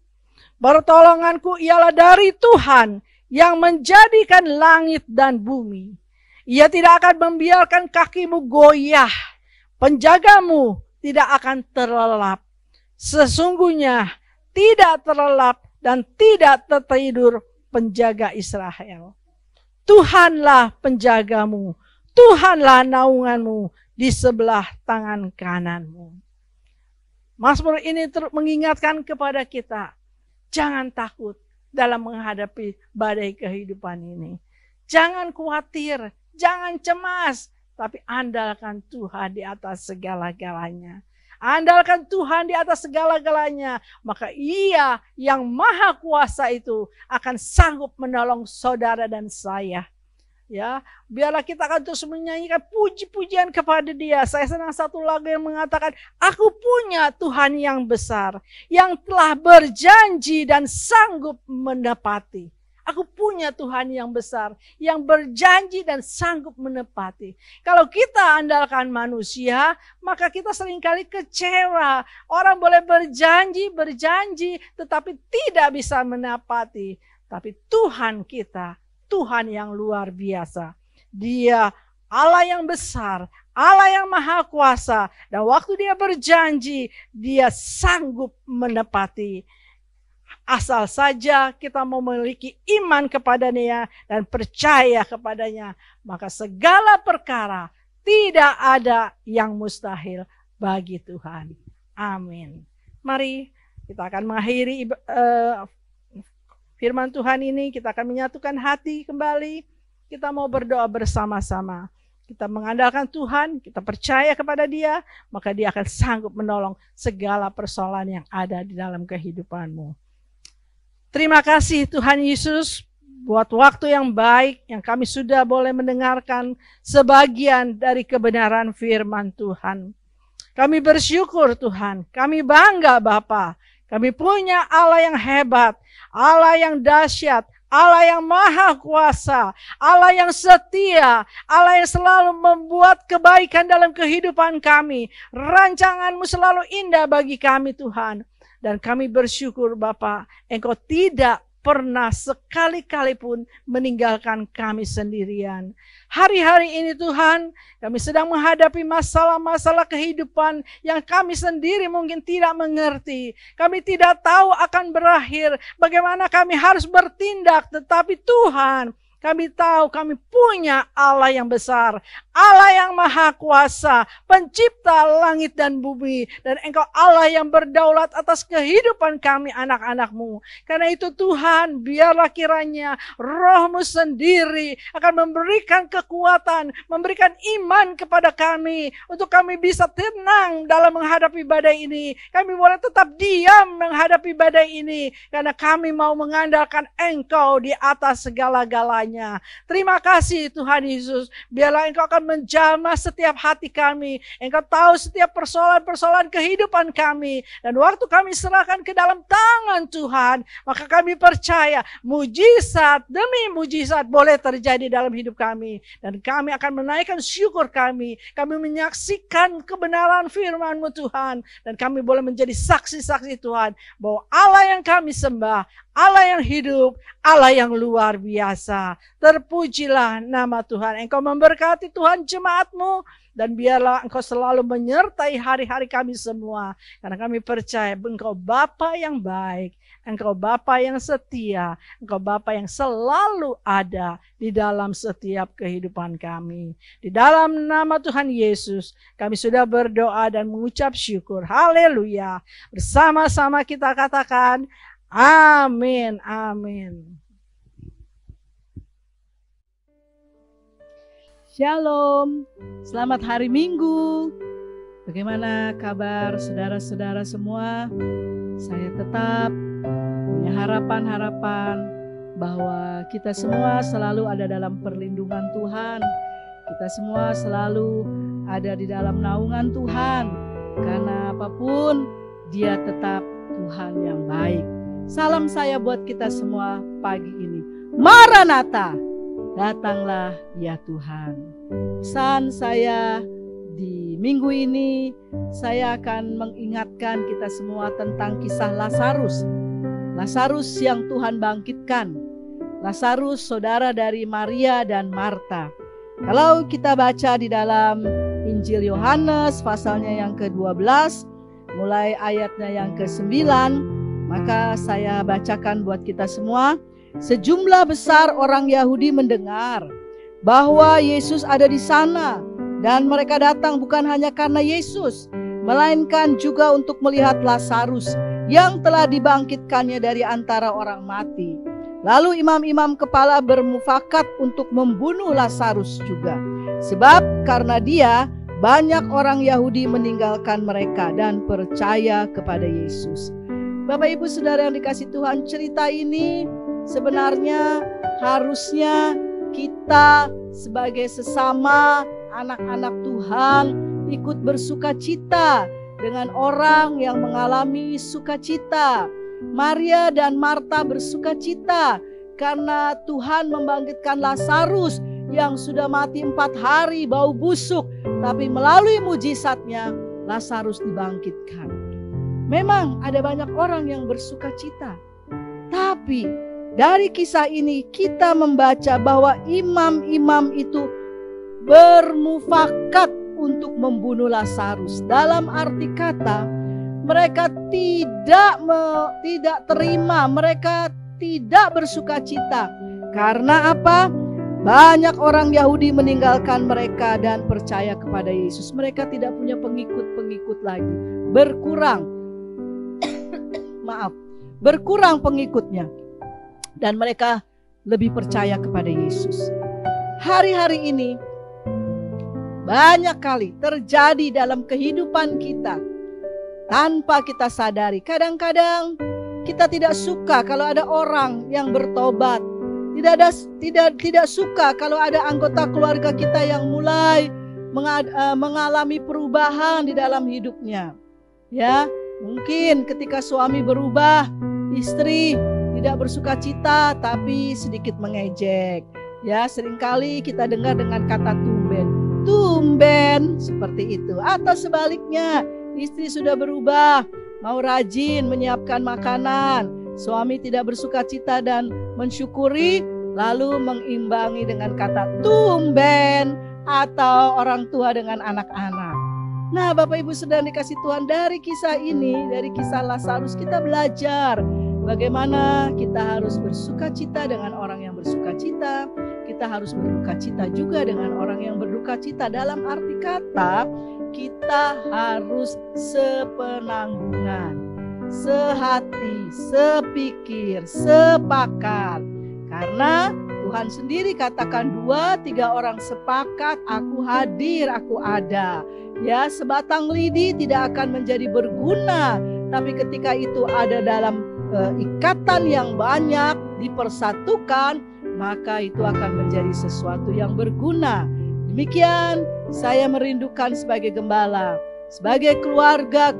Pertolonganku ialah dari Tuhan yang menjadikan langit dan bumi. Ia tidak akan membiarkan kakimu goyah. Penjagamu tidak akan terlelap. Sesungguhnya tidak terlelap dan tidak tertidur penjaga Israel. Tuhanlah penjagamu. Tuhanlah naunganmu di sebelah tangan kananmu. Mazmur ini mengingatkan kepada kita, jangan takut dalam menghadapi badai kehidupan ini. Jangan khawatir, jangan cemas, tapi andalkan Tuhan di atas segala-galanya. Andalkan Tuhan di atas segala-galanya, maka Ia yang Maha Kuasa itu akan sanggup menolong saudara dan saya. Ya, biarlah kita akan terus menyanyikan puji-pujian kepada Dia. Saya senang satu lagu yang mengatakan, aku punya Tuhan yang besar, yang telah berjanji dan sanggup menepati. Aku punya Tuhan yang besar, yang berjanji dan sanggup menepati. Kalau kita andalkan manusia, maka kita seringkali kecewa. Orang boleh berjanji, tetapi tidak bisa menepati. Tapi Tuhan kita, Tuhan yang luar biasa. Dia Allah yang besar, Allah yang maha kuasa. Dan waktu Dia berjanji, Dia sanggup menepati. Asal saja kita memiliki iman kepada-Nya dan percaya kepadanya, maka segala perkara tidak ada yang mustahil bagi Tuhan. Amin. Mari kita akan mengakhiri firman Tuhan ini, kita akan menyatukan hati kembali. Kita mau berdoa bersama-sama. Kita mengandalkan Tuhan, kita percaya kepada Dia, maka Dia akan sanggup menolong segala persoalan yang ada di dalam kehidupanmu. Terima kasih Tuhan Yesus buat waktu yang baik yang kami sudah boleh mendengarkan sebagian dari kebenaran firman Tuhan. Kami bersyukur Tuhan, kami bangga Bapa. Kami punya Allah yang hebat, Allah yang dahsyat, Allah yang maha kuasa, Allah yang setia, Allah yang selalu membuat kebaikan dalam kehidupan kami. Rancangan-Mu selalu indah bagi kami Tuhan. Dan kami bersyukur Bapa, Engkau tidak pernah sekali-kali pun meninggalkan kami sendirian. Hari-hari ini Tuhan, kami sedang menghadapi masalah-masalah kehidupan yang kami sendiri mungkin tidak mengerti. Kami tidak tahu akan berakhir, bagaimana kami harus bertindak, tetapi Tuhan, Kami tahu kami punya Allah yang besar, Allah yang maha kuasa, pencipta langit dan bumi. Dan Engkau Allah yang berdaulat atas kehidupan kami anak-anak-Mu. Karena itu Tuhan, biarlah kiranya Roh-Mu sendiri akan memberikan kekuatan, memberikan iman kepada kami. Untuk kami bisa tenang dalam menghadapi badai ini. Kami boleh tetap diam menghadapi badai ini. Karena kami mau mengandalkan Engkau di atas segala-galanya. Terima kasih Tuhan Yesus. Biarlah Engkau akan menjamah setiap hati kami. Engkau tahu setiap persoalan-persoalan kehidupan kami. Dan waktu kami serahkan ke dalam tangan Tuhan, maka kami percaya mujizat demi mujizat boleh terjadi dalam hidup kami. Dan kami akan menaikkan syukur kami. Kami menyaksikan kebenaran firman-Mu Tuhan. Dan kami boleh menjadi saksi-saksi Tuhan bahwa Allah yang kami sembah, Allah yang hidup, Allah yang luar biasa. Terpujilah nama Tuhan. Engkau memberkati Tuhan jemaat-Mu. Dan biarlah Engkau selalu menyertai hari-hari kami semua. Karena kami percaya Engkau Bapa yang baik. Engkau Bapa yang setia. Engkau Bapa yang selalu ada di dalam setiap kehidupan kami. Di dalam nama Tuhan Yesus, kami sudah berdoa dan mengucap syukur. Haleluya. Bersama-sama kita katakan, amin, amin. Shalom, selamat hari Minggu. Bagaimana kabar saudara-saudara semua? Saya tetap punya harapan-harapan bahwa kita semua selalu ada dalam perlindungan Tuhan. Kita semua selalu ada di dalam naungan Tuhan. Karena apapun, Dia tetap Tuhan yang baik. Salam saya buat kita semua pagi ini. Maranatha, datanglah ya Tuhan. Pesan saya di minggu ini, saya akan mengingatkan kita semua tentang kisah Lazarus. Lazarus yang Tuhan bangkitkan. Lazarus saudara dari Maria dan Marta. Kalau kita baca di dalam Injil Yohanes pasalnya yang ke-12, mulai ayatnya yang ke-9, maka saya bacakan buat kita semua. Sejumlah besar orang Yahudi mendengar bahwa Yesus ada di sana. Dan mereka datang bukan hanya karena Yesus, melainkan juga untuk melihat Lazarus yang telah dibangkitkannya dari antara orang mati. Lalu imam-imam kepala bermufakat untuk membunuh Lazarus juga. Sebab karena dia, banyak orang Yahudi meninggalkan mereka dan percaya kepada Yesus. Bapak Ibu Saudara yang dikasih Tuhan, cerita ini sebenarnya harusnya kita sebagai sesama anak-anak Tuhan ikut bersukacita dengan orang yang mengalami sukacita. Maria dan Marta bersukacita karena Tuhan membangkitkan Lazarus yang sudah mati 4 hari bau busuk. Tapi melalui mujizatnya Lazarus dibangkitkan. Memang ada banyak orang yang bersukacita. Tapi dari kisah ini kita membaca bahwa imam-imam itu bermufakat untuk membunuh Lazarus. Dalam arti kata, mereka tidak terima, mereka tidak bersukacita. Karena apa? Banyak orang Yahudi meninggalkan mereka dan percaya kepada Yesus. Mereka tidak punya pengikut-pengikut lagi. Berkurang pengikutnya. Dan mereka lebih percaya kepada Yesus. Hari-hari ini banyak kali terjadi dalam kehidupan kita tanpa kita sadari. Kadang-kadang kita tidak suka kalau ada orang yang bertobat. Tidak suka kalau ada anggota keluarga kita yang mulai mengalami perubahan di dalam hidupnya. Ya, mungkin ketika suami berubah, istri tidak bersukacita tapi sedikit mengejek. Ya, seringkali kita dengar dengan kata tumben seperti itu. Atau sebaliknya, istri sudah berubah, mau rajin menyiapkan makanan, suami tidak bersukacita dan mensyukuri, lalu mengimbangi dengan kata tumben, atau orang tua dengan anak-anak. Nah, Bapak Ibu Saudara dikasih Tuhan, dari kisah ini, dari kisah Lazarus, kita belajar bagaimana kita harus bersukacita dengan orang yang bersukacita, kita harus berduka cita juga dengan orang yang berduka cita. Dalam arti kata, kita harus sepenanggungan, sehati, sepikir, sepakat. Karena Tuhan sendiri katakan 2-3 orang sepakat, aku hadir, aku ada. Ya, sebatang lidi tidak akan menjadi berguna, tapi ketika itu ada dalam ikatan yang banyak, dipersatukan, maka itu akan menjadi sesuatu yang berguna. Demikian saya merindukan sebagai gembala, sebagai keluarga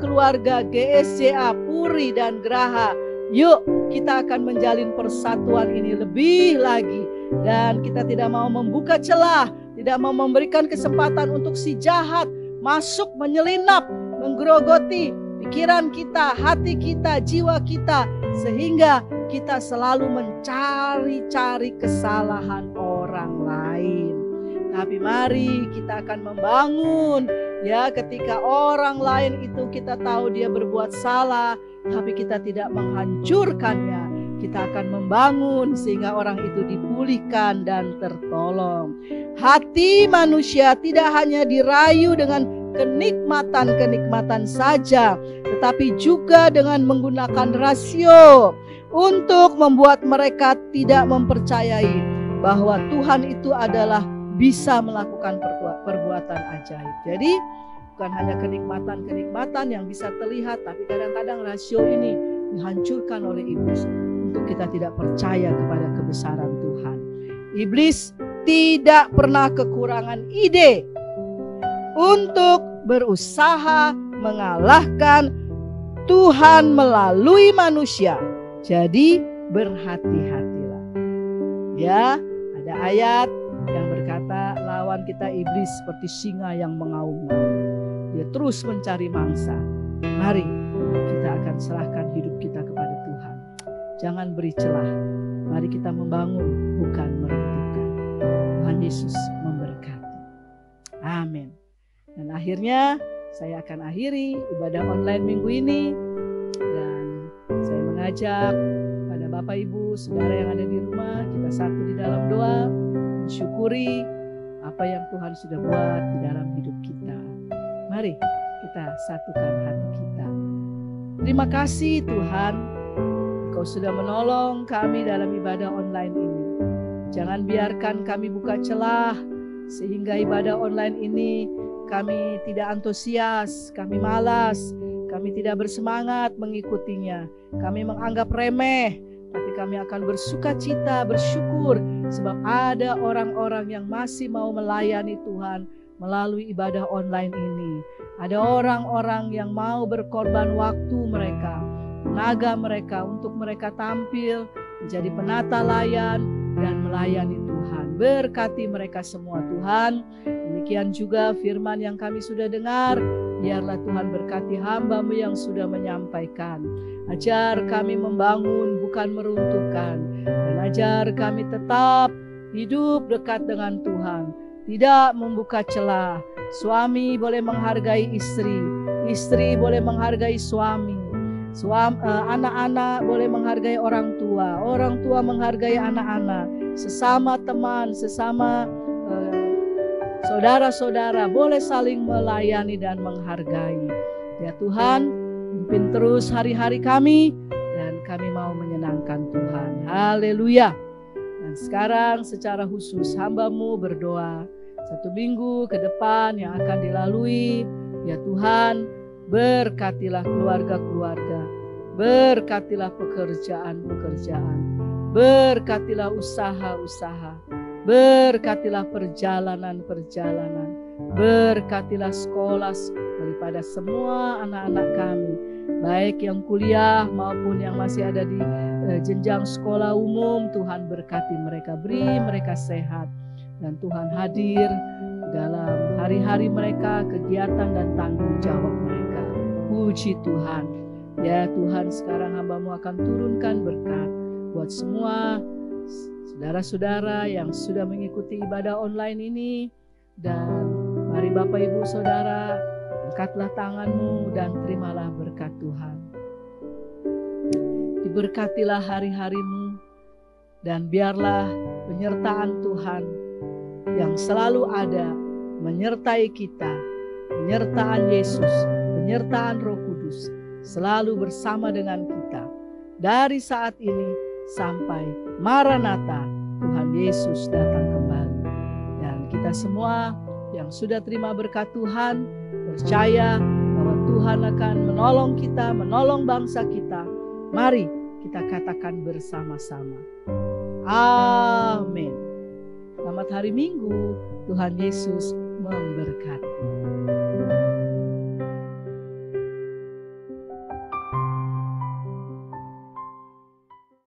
GSCA, Puri dan Graha. Yuk kita akan menjalin persatuan ini lebih lagi. Dan kita tidak mau membuka celah, tidak mau memberikan kesempatan untuk si jahat masuk, menyelinap, menggerogoti pikiran kita, hati kita, jiwa kita, sehingga kita selalu mencari-cari kesalahan orang lain. Tapi mari kita akan membangun, ya, ketika orang lain itu kita tahu dia berbuat salah, tapi kita tidak menghancurkannya. Kita akan membangun sehingga orang itu dipulihkan dan tertolong. Hati manusia tidak hanya dirayu dengan kenikmatan-kenikmatan saja, tetapi juga dengan menggunakan rasio untuk membuat mereka tidak mempercayai bahwa Tuhan itu adalah bisa melakukan perbuatan ajaib. Jadi bukan hanya kenikmatan-kenikmatan yang bisa terlihat, tapi kadang-kadang rasio ini dihancurkan oleh iblis untuk kita tidak percaya kepada kebesaran Tuhan. Iblis tidak pernah kekurangan ide untuk berusaha mengalahkan Tuhan melalui manusia. Jadi berhati-hatilah. Ya, ada ayat yang berkata, lawan kita iblis seperti singa yang mengaum-ngaum. Dia terus mencari mangsa. Mari kita akan serahkan hidup kita kepada Tuhan. Jangan beri celah. Mari kita membangun, bukan meruntuhkan. Tuhan Yesus memberkati. Amin. Dan akhirnya saya akan akhiri ibadah online minggu ini. Dan saya mengajak pada Bapak Ibu, Saudara yang ada di rumah, kita satu di dalam doa, mensyukuri apa yang Tuhan sudah buat di dalam hidup kita. Mari kita satukan hati kita. Terima kasih Tuhan, Engkau sudah menolong kami dalam ibadah online ini. Jangan biarkan kami buka celah sehingga ibadah online ini kami tidak antusias, kami malas, kami tidak bersemangat mengikutinya. Kami menganggap remeh, tapi kami akan bersuka cita, bersyukur sebab ada orang-orang yang masih mau melayani Tuhan melalui ibadah online ini. Ada orang-orang yang mau berkorban waktu mereka, tenaga mereka untuk mereka tampil menjadi penata layan dan melayani Tuhan. Berkati mereka semua Tuhan. Demikian juga firman yang kami sudah dengar, biarlah Tuhan berkati hamba-Mu yang sudah menyampaikan. Ajar kami membangun bukan meruntuhkan, dan ajar kami tetap hidup dekat dengan Tuhan, tidak membuka celah. Suami boleh menghargai istri, istri boleh menghargai suami, anak-anak boleh menghargai orang tua menghargai anak-anak, sesama teman, sesama saudara-saudara boleh saling melayani dan menghargai. Ya Tuhan, pimpin terus hari-hari kami dan kami mau menyenangkan Tuhan. Haleluya. Dan sekarang secara khusus hamba-Mu berdoa 1 minggu ke depan yang akan dilalui. Ya Tuhan, berkatilah keluarga-keluarga, berkatilah pekerjaan-pekerjaan, berkatilah usaha-usaha, berkatilah perjalanan-perjalanan, berkatilah sekolah daripada semua anak-anak kami, baik yang kuliah maupun yang masih ada di jenjang sekolah umum. Tuhan berkati mereka, beri mereka sehat, dan Tuhan hadir dalam hari-hari mereka, kegiatan dan tanggung jawab mereka. Puji Tuhan. Ya Tuhan, sekarang hamba-Mu akan turunkan berkat buat semua saudara-saudara yang sudah mengikuti ibadah online ini. Dan mari Bapak Ibu Saudara, angkatlah tangan-Mu dan terimalah berkat Tuhan. Diberkatilah hari-hari-Mu, dan biarlah penyertaan Tuhan yang selalu ada menyertai kita, penyertaan Yesus, penyertaan Roh Kudus selalu bersama dengan kita dari saat ini sampai Maranatha, Tuhan Yesus datang kembali. Dan kita semua yang sudah terima berkat Tuhan percaya bahwa Tuhan akan menolong kita, menolong bangsa kita. Mari kita katakan bersama-sama, amin. Selamat hari Minggu, Tuhan Yesus memberkati.